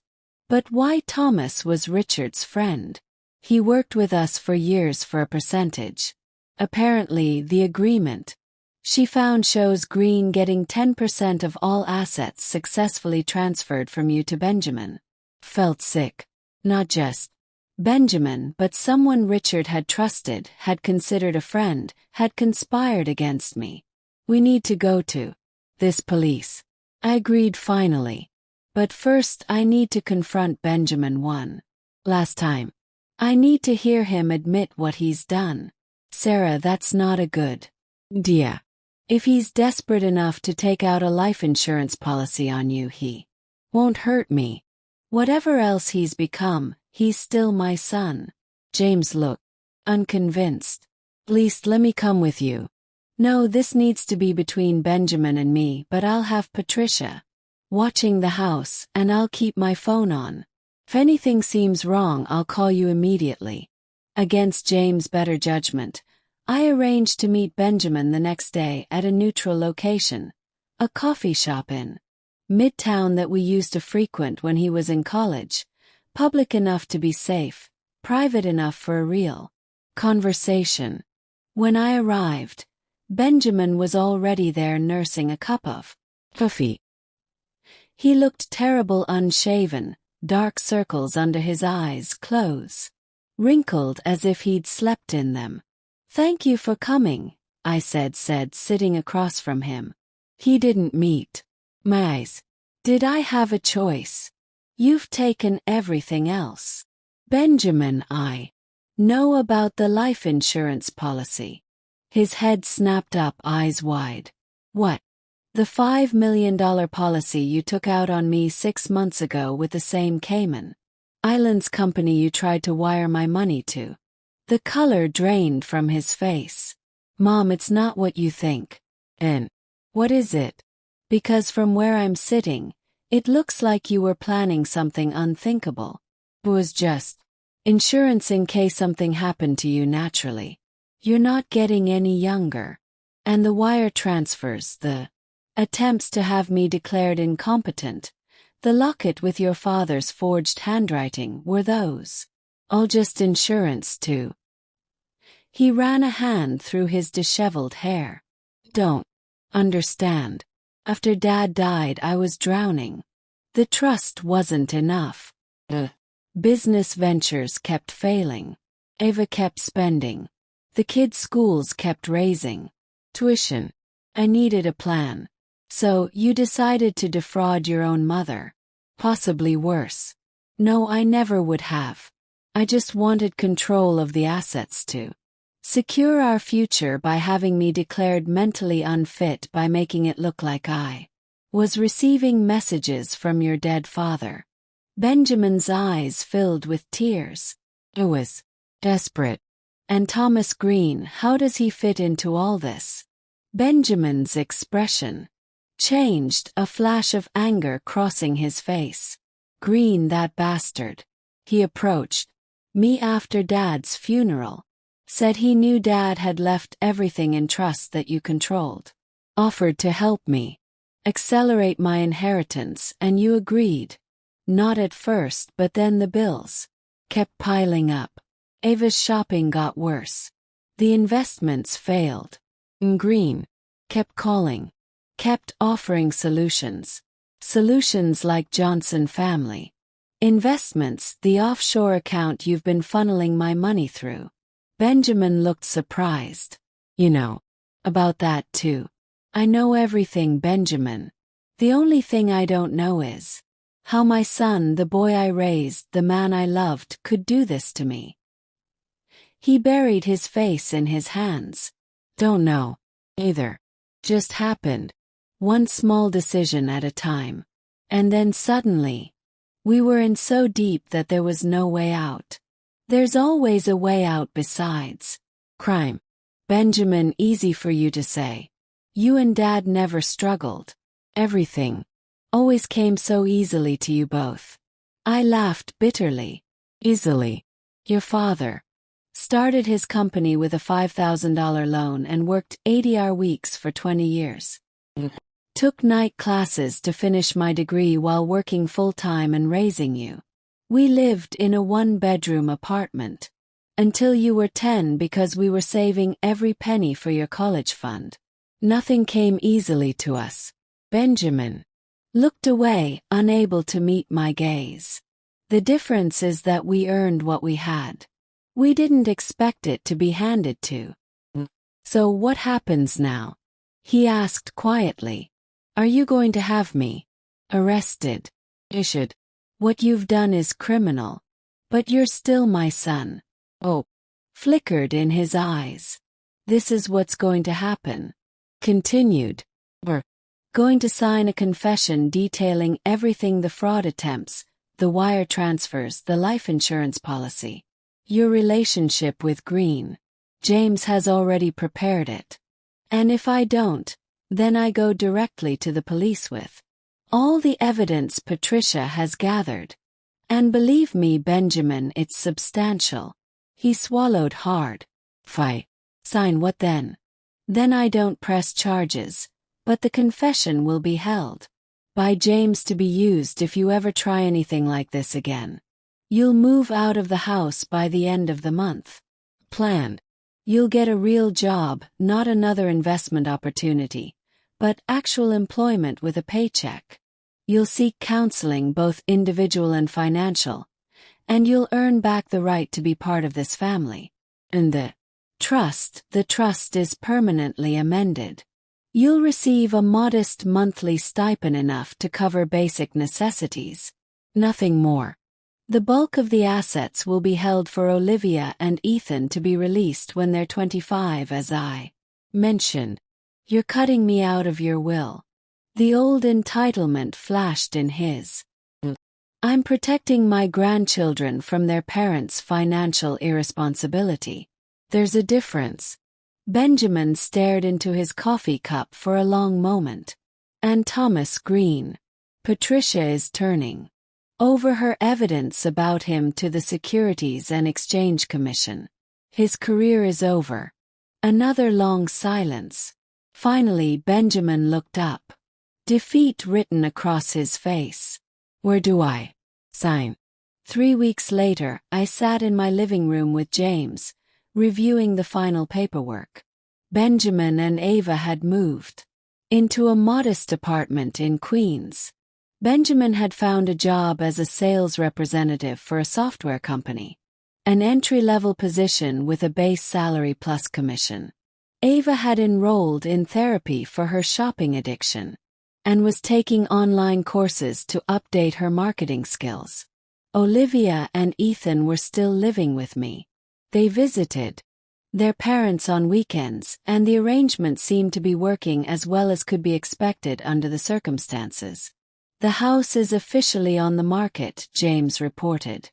But why Thomas was Richard's friend? He worked with us for years for a percentage. Apparently, the agreement she found shows Green getting 10% of all assets successfully transferred from you to Benjamin. Felt sick. Not just Benjamin, but someone Richard had trusted, had considered a friend, had conspired against me. We need to go to this police. I agreed finally. But first I need to confront Benjamin one last time. I need to hear him admit what he's done. Sarah, that's not a good idea. If he's desperate enough to take out a life insurance policy on you, he won't hurt me. Whatever else he's become, he's still my son. James looked unconvinced. At least let me come with you. No, this needs to be between Benjamin and me, but I'll have Patricia watching the house, and I'll keep my phone on. If anything seems wrong, I'll call you immediately. Against James' better judgment, I arranged to meet Benjamin the next day at a neutral location, a coffee shop in Midtown that we used to frequent when he was in college, public enough to be safe, private enough for a real conversation. When I arrived, Benjamin was already there nursing a cup of coffee. He looked terrible, unshaven, dark circles under his eyes, clothes wrinkled as if he'd slept in them. Thank you for coming, I said, sitting across from him. He didn't meet my eyes. Did I have a choice? You've taken everything else. Benjamin, I know about the life insurance policy. His head snapped up, eyes wide. What? The $5 million policy you took out on me 6 months ago with the same Cayman Islands company you tried to wire my money to. The color drained from his face. Mom, it's not what you think. And what is it? Because from where I'm sitting, it looks like you were planning something unthinkable. It was just insurance in case something happened to you naturally. You're not getting any younger. And the wire transfers, the attempts to have me declared incompetent, the locket with your father's forged handwriting, were those all just insurance too? He ran a hand through his disheveled hair. Don't understand. After Dad died, I was drowning. The trust wasn't enough. Business ventures kept failing. Ava kept spending. The kids' schools kept raising tuition. I needed a plan. So, you decided to defraud your own mother. Possibly worse. No, I never would have. I just wanted control of the assets to secure our future by having me declared mentally unfit, by making it look like I was receiving messages from your dead father. Benjamin's eyes filled with tears. I was desperate. And Thomas Green, how does he fit into all this? Benjamin's expression changed, a flash of anger crossing his face. Green, that bastard. He approached me after Dad's funeral. Said he knew Dad had left everything in trust that you controlled. Offered to help me accelerate my inheritance, and you agreed. Not at first, but then the bills kept piling up. Ava's shopping got worse. The investments failed. Green kept calling, kept offering solutions. Solutions like Johnson family investments, the offshore account you've been funneling my money through. Benjamin looked surprised. You know about that too. I know everything, Benjamin. The only thing I don't know is how my son, the boy I raised, the man I loved, could do this to me. He buried his face in his hands. Don't know either. Just happened. One small decision at a time. And then suddenly, we were in so deep that there was no way out. There's always a way out besides crime. Benjamin, easy for you to say. You and Dad never struggled. Everything always came so easily to you both. I laughed bitterly. Easily. Your father started his company with a $5,000 loan and worked 80-hour weeks for 20 years. Took night classes to finish my degree while working full-time and raising you. We lived in a one-bedroom apartment until you were 10 because we were saving every penny for your college fund. Nothing came easily to us. Benjamin looked away, unable to meet my gaze. The difference is that we earned what we had. We didn't expect it to be handed to. So what happens now? He asked quietly. Are you going to have me arrested? Issued. What you've done is criminal. But you're still my son. Oh. Flickered in his eyes. This is what's going to happen. Continued. We're going to sign a confession detailing everything, the fraud attempts, the wire transfers, the life insurance policy. Your relationship with Green. James has already prepared it. And if I don't, then I go directly to the police with all the evidence Patricia has gathered. And believe me, Benjamin, it's substantial. He swallowed hard. If I sign, what then? Then I don't press charges, but the confession will be held by James to be used if you ever try anything like this again. You'll move out of the house by the end of the month. Planned. You'll get a real job, not another investment opportunity, but actual employment with a paycheck. You'll seek counseling, both individual and financial, and you'll earn back the right to be part of this family. And the trust is permanently amended. You'll receive a modest monthly stipend enough to cover basic necessities. Nothing more. The bulk of the assets will be held for Olivia and Ethan to be released when they're 25, as I mentioned. You're cutting me out of your will. The old entitlement flashed in his. I'm protecting my grandchildren from their parents' financial irresponsibility. There's a difference. Benjamin stared into his coffee cup for a long moment. And Thomas Green. Patricia is turning over her evidence about him to the Securities and Exchange Commission. His career is over. Another long silence. Finally, Benjamin looked up. Defeat written across his face. Where do I sign? 3 weeks later, I sat in my living room with James, reviewing the final paperwork. Benjamin and Ava had moved into a modest apartment in Queens. Benjamin had found a job as a sales representative for a software company, an entry-level position with a base salary plus commission. Ava had enrolled in therapy for her shopping addiction and was taking online courses to update her marketing skills. Olivia and Ethan were still living with me. They visited their parents on weekends, and the arrangement seemed to be working as well as could be expected under the circumstances. The house is officially on the market, James reported.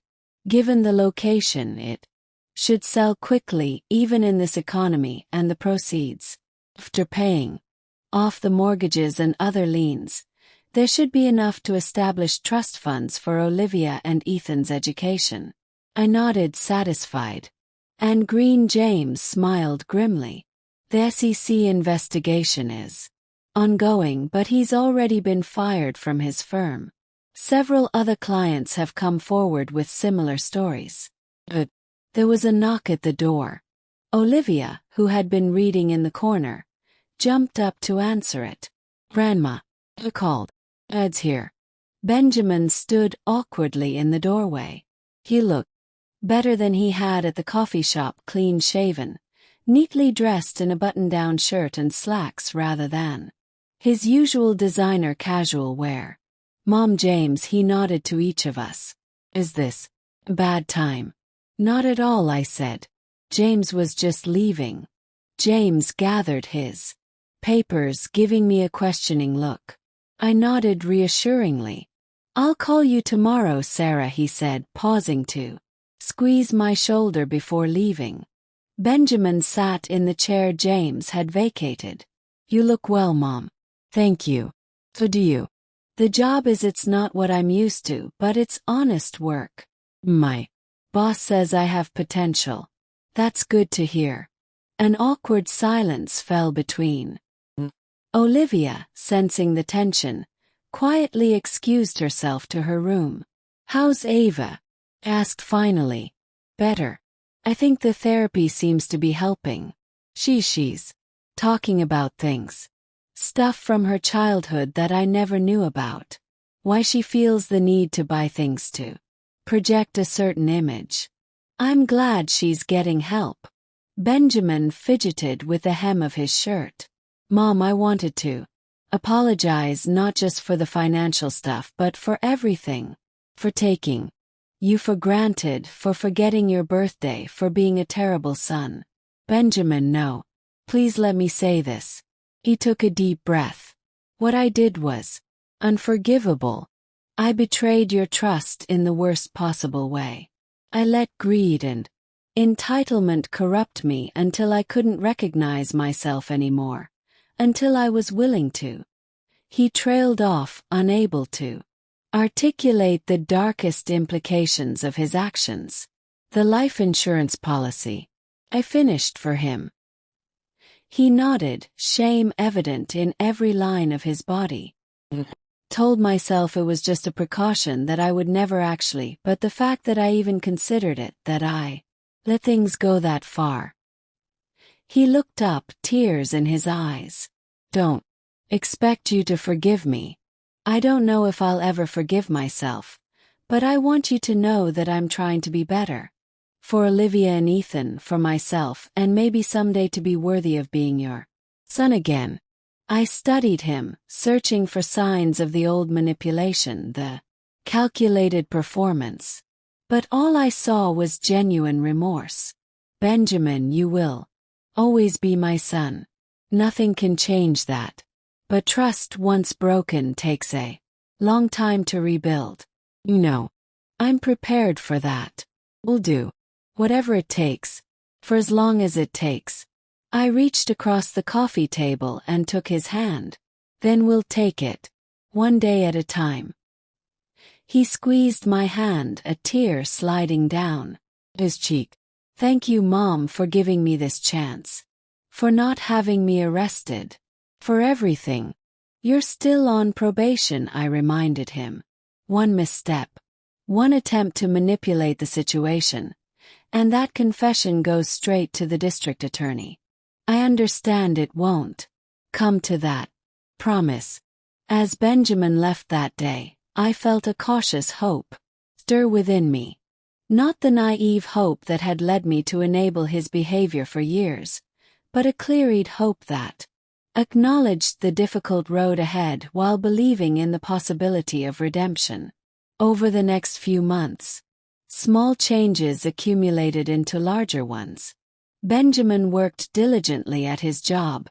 Given the location, it should sell quickly, even in this economy, and the proceeds, after paying off the mortgages and other liens. There should be enough to establish trust funds for Olivia and Ethan's education. I nodded, satisfied. And Green James smiled grimly. The SEC investigation is ongoing, but he's already been fired from his firm. Several other clients have come forward with similar stories. But there was a knock at the door. Olivia, who had been reading in the corner, jumped up to answer it. "Grandma," I called. "Ed's here." Benjamin stood awkwardly in the doorway. He looked better than he had at the coffee shop, clean-shaven, neatly dressed in a button-down shirt and slacks rather than his usual designer casual wear. "Mom, James," he nodded to each of us. "Is this a bad time?" "Not at all," I said. "James was just leaving." James gathered his papers, giving me a questioning look. I nodded reassuringly. "I'll call you tomorrow, Sarah," he said, pausing to squeeze my shoulder before leaving. Benjamin sat in the chair James had vacated. "You look well, Mom." "Thank you. So do you." "The job it's not what I'm used to, but it's honest work. My boss says I have potential." "That's good to hear." An awkward silence fell between. Olivia, sensing the tension, quietly excused herself to her room. "How's Ava?" asked finally. "Better. I think the therapy seems to be helping. She's talking about things. Stuff from her childhood that I never knew about. Why she feels the need to buy things to project a certain image. I'm glad she's getting help." Benjamin fidgeted with the hem of his shirt. "Mom, I wanted to apologize not just for the financial stuff but for everything. For taking you for granted, for forgetting your birthday, for being a terrible son." "Benjamin, no. Please let me say this." He took a deep breath. "What I did was unforgivable. I betrayed your trust in the worst possible way. I let greed and entitlement corrupt me until I couldn't recognize myself anymore. Until I was willing to." He trailed off, unable to articulate the darkest implications of his actions. "The life insurance policy," I finished for him. He nodded, shame evident in every line of his body. "Told myself it was just a precaution, that I would never actually, but the fact that I even considered it, that I let things go that far." He looked up, tears in his eyes. "Don't expect you to forgive me. I don't know if I'll ever forgive myself, but I want you to know that I'm trying to be better. For Olivia and Ethan, for myself, and maybe someday to be worthy of being your son again." I studied him, searching for signs of the old manipulation, the calculated performance. But all I saw was genuine remorse. "Benjamin, you will always be my son. Nothing can change that. But trust once broken takes a long time to rebuild. You know, I'm prepared for that. We'll do whatever it takes, for as long as it takes." I reached across the coffee table and took his hand. "Then we'll take it one day at a time." He squeezed my hand, a tear sliding down his cheek. "Thank you, Mom, for giving me this chance. For not having me arrested. For everything." "You're still on probation," I reminded him. "One misstep, one attempt to manipulate the situation, and that confession goes straight to the district attorney. I understand it won't come to that. Promise." As Benjamin left that day, I felt a cautious hope stir within me. Not the naive hope that had led me to enable his behavior for years, but a clear-eyed hope that acknowledged the difficult road ahead while believing in the possibility of redemption. Over the next few months, small changes accumulated into larger ones. Benjamin worked diligently at his job,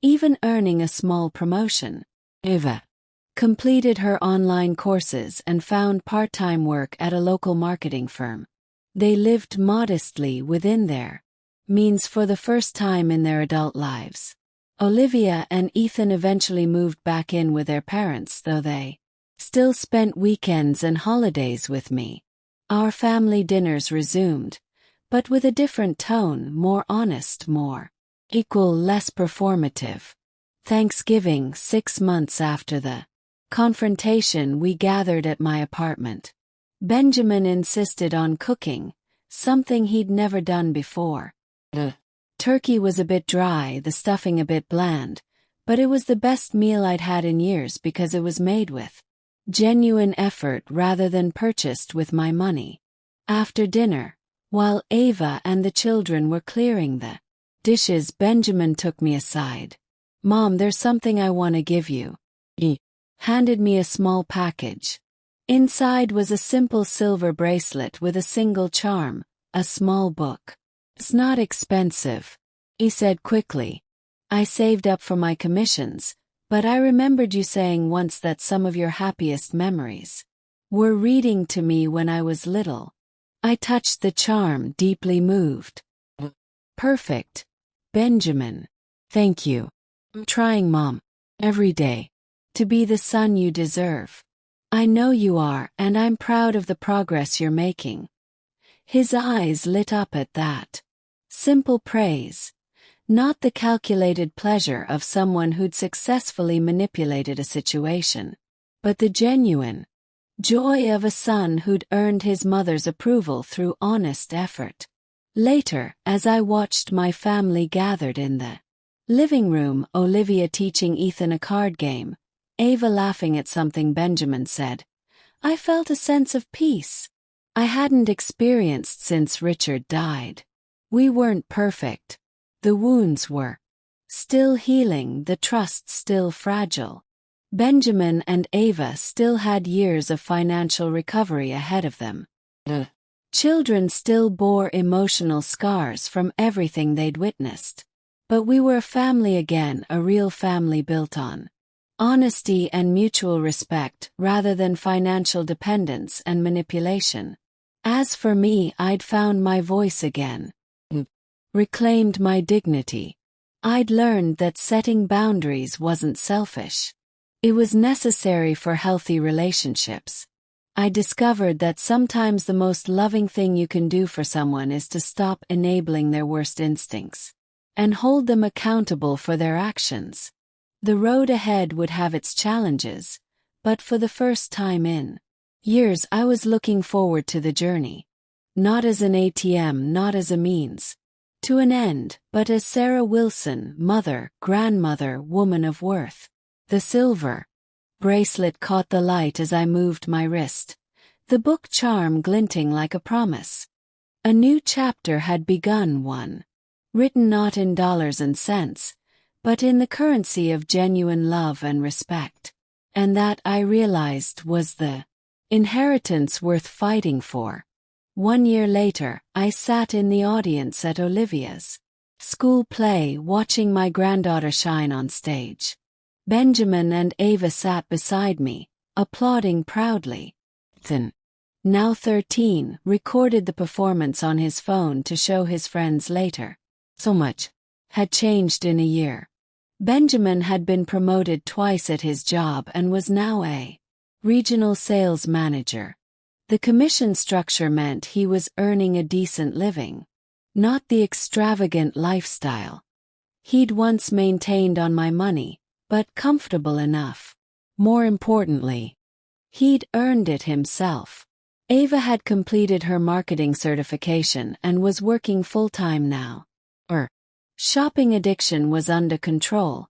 even earning a small promotion. Eva completed her online courses and found part-time work at a local marketing firm. They lived modestly within their means for the first time in their adult lives. Olivia and Ethan eventually moved back in with their parents, though they still spent weekends and holidays with me. Our family dinners resumed, but with a different tone, more honest, more equal, less performative. Thanksgiving, 6 months after the confrontation, we gathered at my apartment. Benjamin insisted on cooking, something he'd never done before. The turkey was a bit dry, the stuffing a bit bland, but it was the best meal I'd had in years because it was made with genuine effort rather than purchased with my money. After dinner, while Ava and the children were clearing the dishes, Benjamin took me aside. "Mom, there's something I want to give you." He handed me a small package. Inside was a simple silver bracelet with a single charm, a small book. "It's not expensive," he said quickly. "I saved up for my commissions, but I remembered you saying once that some of your happiest memories were reading to me when I was little." I touched the charm, deeply moved. "Perfect, Benjamin. Thank you. I'm trying, Mom, every day, to be the son you deserve. I know you are, and I'm proud of the progress you're making." His eyes lit up at that simple praise, not the calculated pleasure of someone who'd successfully manipulated a situation, but the genuine joy of a son who'd earned his mother's approval through honest effort. Later, as I watched my family gathered in the living room, Olivia teaching Ethan a card game, Ava laughing at something Benjamin said, I felt a sense of peace I hadn't experienced since Richard died. We weren't perfect. The wounds were still healing, the trust still fragile. Benjamin and Ava still had years of financial recovery ahead of them. The children still bore emotional scars from everything they'd witnessed. But we were a family again, a real family built on honesty and mutual respect rather than financial dependence and manipulation. As for me, I'd found my voice again. Reclaimed my dignity. I'd learned that setting boundaries wasn't selfish. It was necessary for healthy relationships. I discovered that sometimes the most loving thing you can do for someone is to stop enabling their worst instincts and hold them accountable for their actions. The road ahead would have its challenges, but for the first time in years I was looking forward to the journey. Not as an ATM, not as a means to an end, but as Sarah Wilson, mother, grandmother, woman of worth. The silver bracelet caught the light as I moved my wrist, the book charm glinting like a promise. A new chapter had begun, one written not in dollars and cents, but in the currency of genuine love and respect. And that, I realized, was the inheritance worth fighting for. 1 year later, I sat in the audience at Olivia's school play, watching my granddaughter shine on stage. Benjamin and Ava sat beside me, applauding proudly. Ethan, now 13, recorded the performance on his phone to show his friends later. So much had changed in a year. Benjamin had been promoted twice at his job and was now a regional sales manager. The commission structure meant he was earning a decent living, not the extravagant lifestyle he'd once maintained on my money, but comfortable enough. More importantly, he'd earned it himself. Ava had completed her marketing certification and was working full-time now. Her shopping addiction was under control,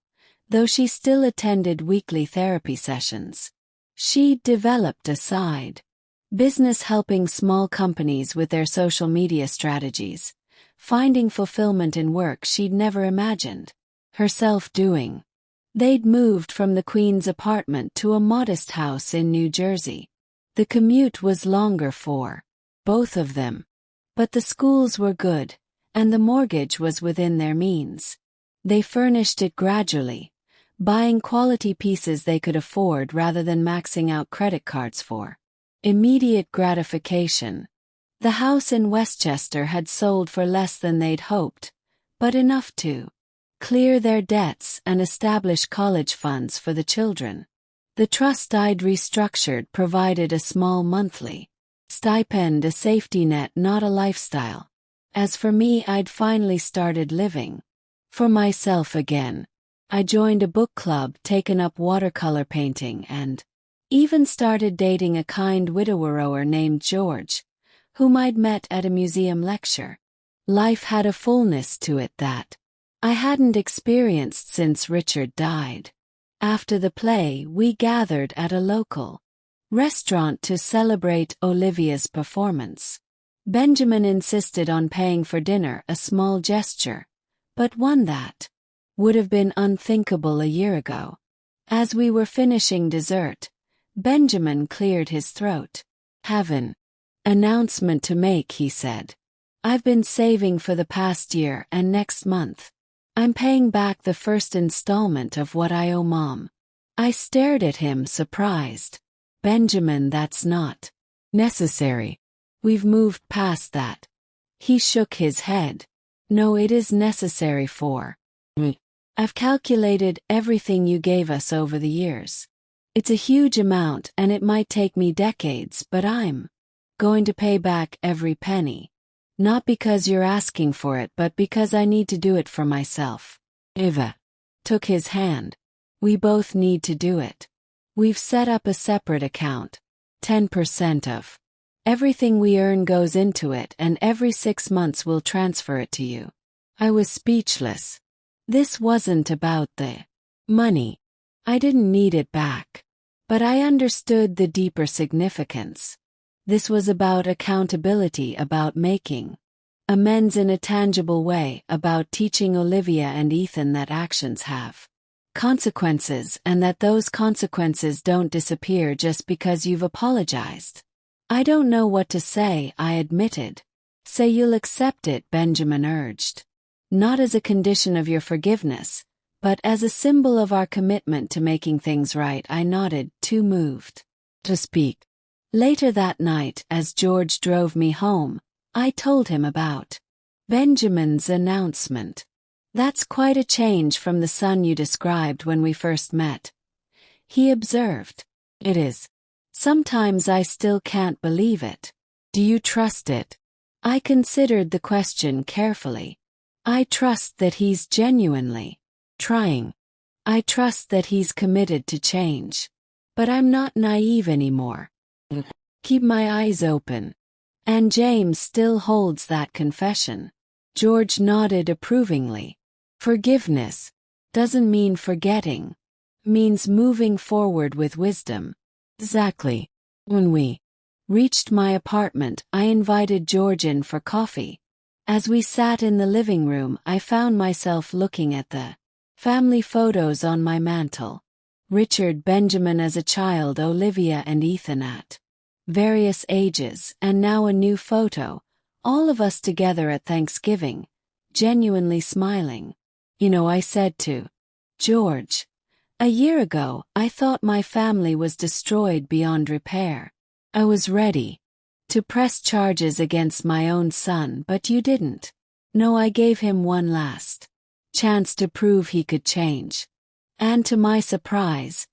though she still attended weekly therapy sessions. She'd developed a side business helping small companies with their social media strategies, finding fulfillment in work she'd never imagined herself doing. They'd moved from the Queen's apartment to a modest house in New Jersey. The commute was longer for both of them, but the schools were good, and the mortgage was within their means. They furnished it gradually, buying quality pieces they could afford rather than maxing out credit cards for immediate gratification. The house in Westchester had sold for less than they'd hoped, but enough to clear their debts and establish college funds for the children. The trust I'd restructured provided a small monthly stipend, a safety net, not a lifestyle. As for me, I'd finally started living for myself again. I joined a book club, taken up watercolor painting, and even started dating a kind widower named George, whom I'd met at a museum lecture. Life had a fullness to it that I hadn't experienced since Richard died. After the play, we gathered at a local restaurant to celebrate Olivia's performance. Benjamin insisted on paying for dinner, a small gesture, but one that would have been unthinkable a year ago. As we were finishing dessert, Benjamin cleared his throat. "Have an announcement to make," he said. "I've been saving for the past year, and next month I'm paying back the first installment of what I owe Mom." I stared at him, surprised. "Benjamin, that's not necessary. We've moved past that." He shook his head. "No, it is necessary for me. I've calculated everything you gave us over the years. It's a huge amount and it might take me decades, but I'm going to pay back every penny. Not because you're asking for it, but because I need to do it for myself." Eva took his hand. "We both need to do it. We've set up a separate account. 10% of everything we earn goes into it, and every 6 months we'll transfer it to you." I was speechless. This wasn't about the money. I didn't need it back. But I understood the deeper significance. This was about accountability, about making amends in a tangible way, about teaching Olivia and Ethan that actions have consequences, and that those consequences don't disappear just because you've apologized. "I don't know what to say," I admitted. "Say you'll accept it," Benjamin urged. "Not as a condition of your forgiveness, but as a symbol of our commitment to making things right." I nodded, too moved to speak. Later that night, as George drove me home, I told him about Benjamin's announcement. "That's quite a change from the son you described when we first met," he observed. "It is. Sometimes I still can't believe it." "Do you trust it?" I considered the question carefully. "I trust that he's genuinely trying. I trust that he's committed to change. But I'm not naive anymore. Keep my eyes open. And James still holds that confession." George nodded approvingly. "Forgiveness doesn't mean forgetting. Means moving forward with wisdom." "Exactly." When we reached my apartment, I invited George in for coffee. As we sat in the living room, I found myself looking at the family photos on my mantel. Richard, Benjamin as a child, Olivia and Ethan at various ages, and now a new photo, all of us together at Thanksgiving, genuinely smiling. "You know," I said to George, "a year ago, I thought my family was destroyed beyond repair. I was ready to press charges against my own son, but you didn't. No, I gave him one last chance to prove he could change. And to my surprise,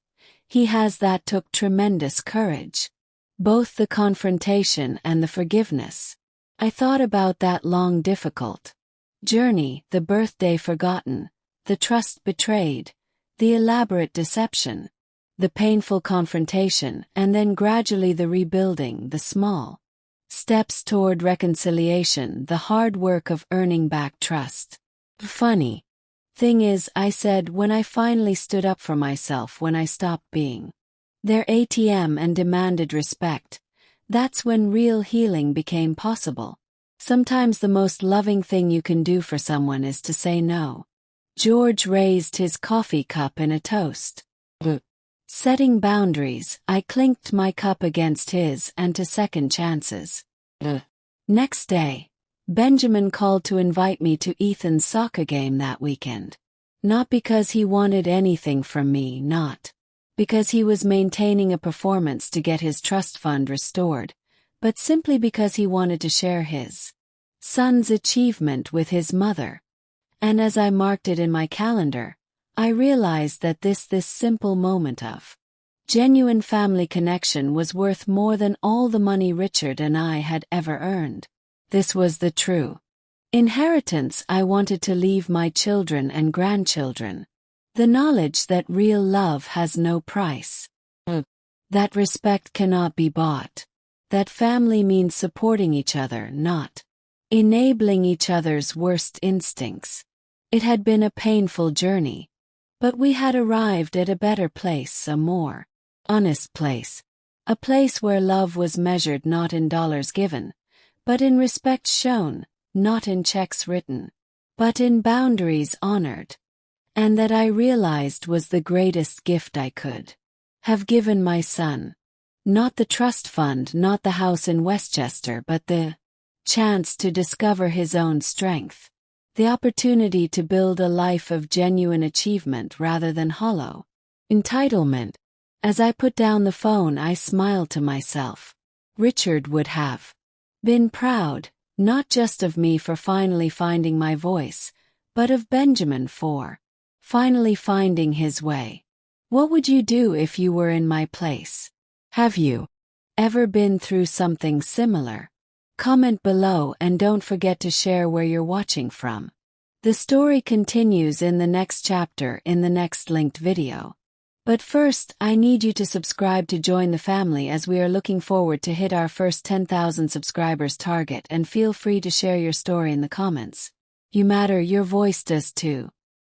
he has. That took tremendous courage. Both the confrontation and the forgiveness. I thought about that long, difficult journey, the birthday forgotten, the trust betrayed, the elaborate deception, the painful confrontation, and then gradually the rebuilding, the small steps toward reconciliation, the hard work of earning back trust. Funny thing is," I said, "when I finally stood up for myself, when I stopped being their ATM and demanded respect, that's when real healing became possible. Sometimes the most loving thing you can do for someone is to say no." George raised his coffee cup in a toast. Setting boundaries, I clinked my cup against his, and to second chances. Next day, Benjamin called to invite me to Ethan's soccer game that weekend. Not because he wanted anything from me, not because he was maintaining a performance to get his trust fund restored, but simply because he wanted to share his son's achievement with his mother. And as I marked it in my calendar, I realized that this simple moment of genuine family connection was worth more than all the money Richard and I had ever earned. This was the true inheritance I wanted to leave my children and grandchildren. The knowledge that real love has no price. That respect cannot be bought. That family means supporting each other, not enabling each other's worst instincts. It had been a painful journey, but we had arrived at a better place, a more honest place. A place where love was measured not in dollars given, but in respect shown, not in checks written, but in boundaries honored. And that I realized was the greatest gift I could have given my son. Not the trust fund, not the house in Westchester, but the chance to discover his own strength. The opportunity to build a life of genuine achievement rather than hollow entitlement. As I put down the phone, I smiled to myself. Richard would have been proud, not just of me for finally finding my voice, but of Benjamin for finally finding his way. What would you do if you were in my place? Have you ever been through something similar? Comment below and don't forget to share where you're watching from. The story continues in the next chapter in the next linked video. But first, I need you to subscribe to join the family as we are looking forward to hit our first 10,000 subscribers target, and feel free to share your story in the comments. You matter, your voice does too.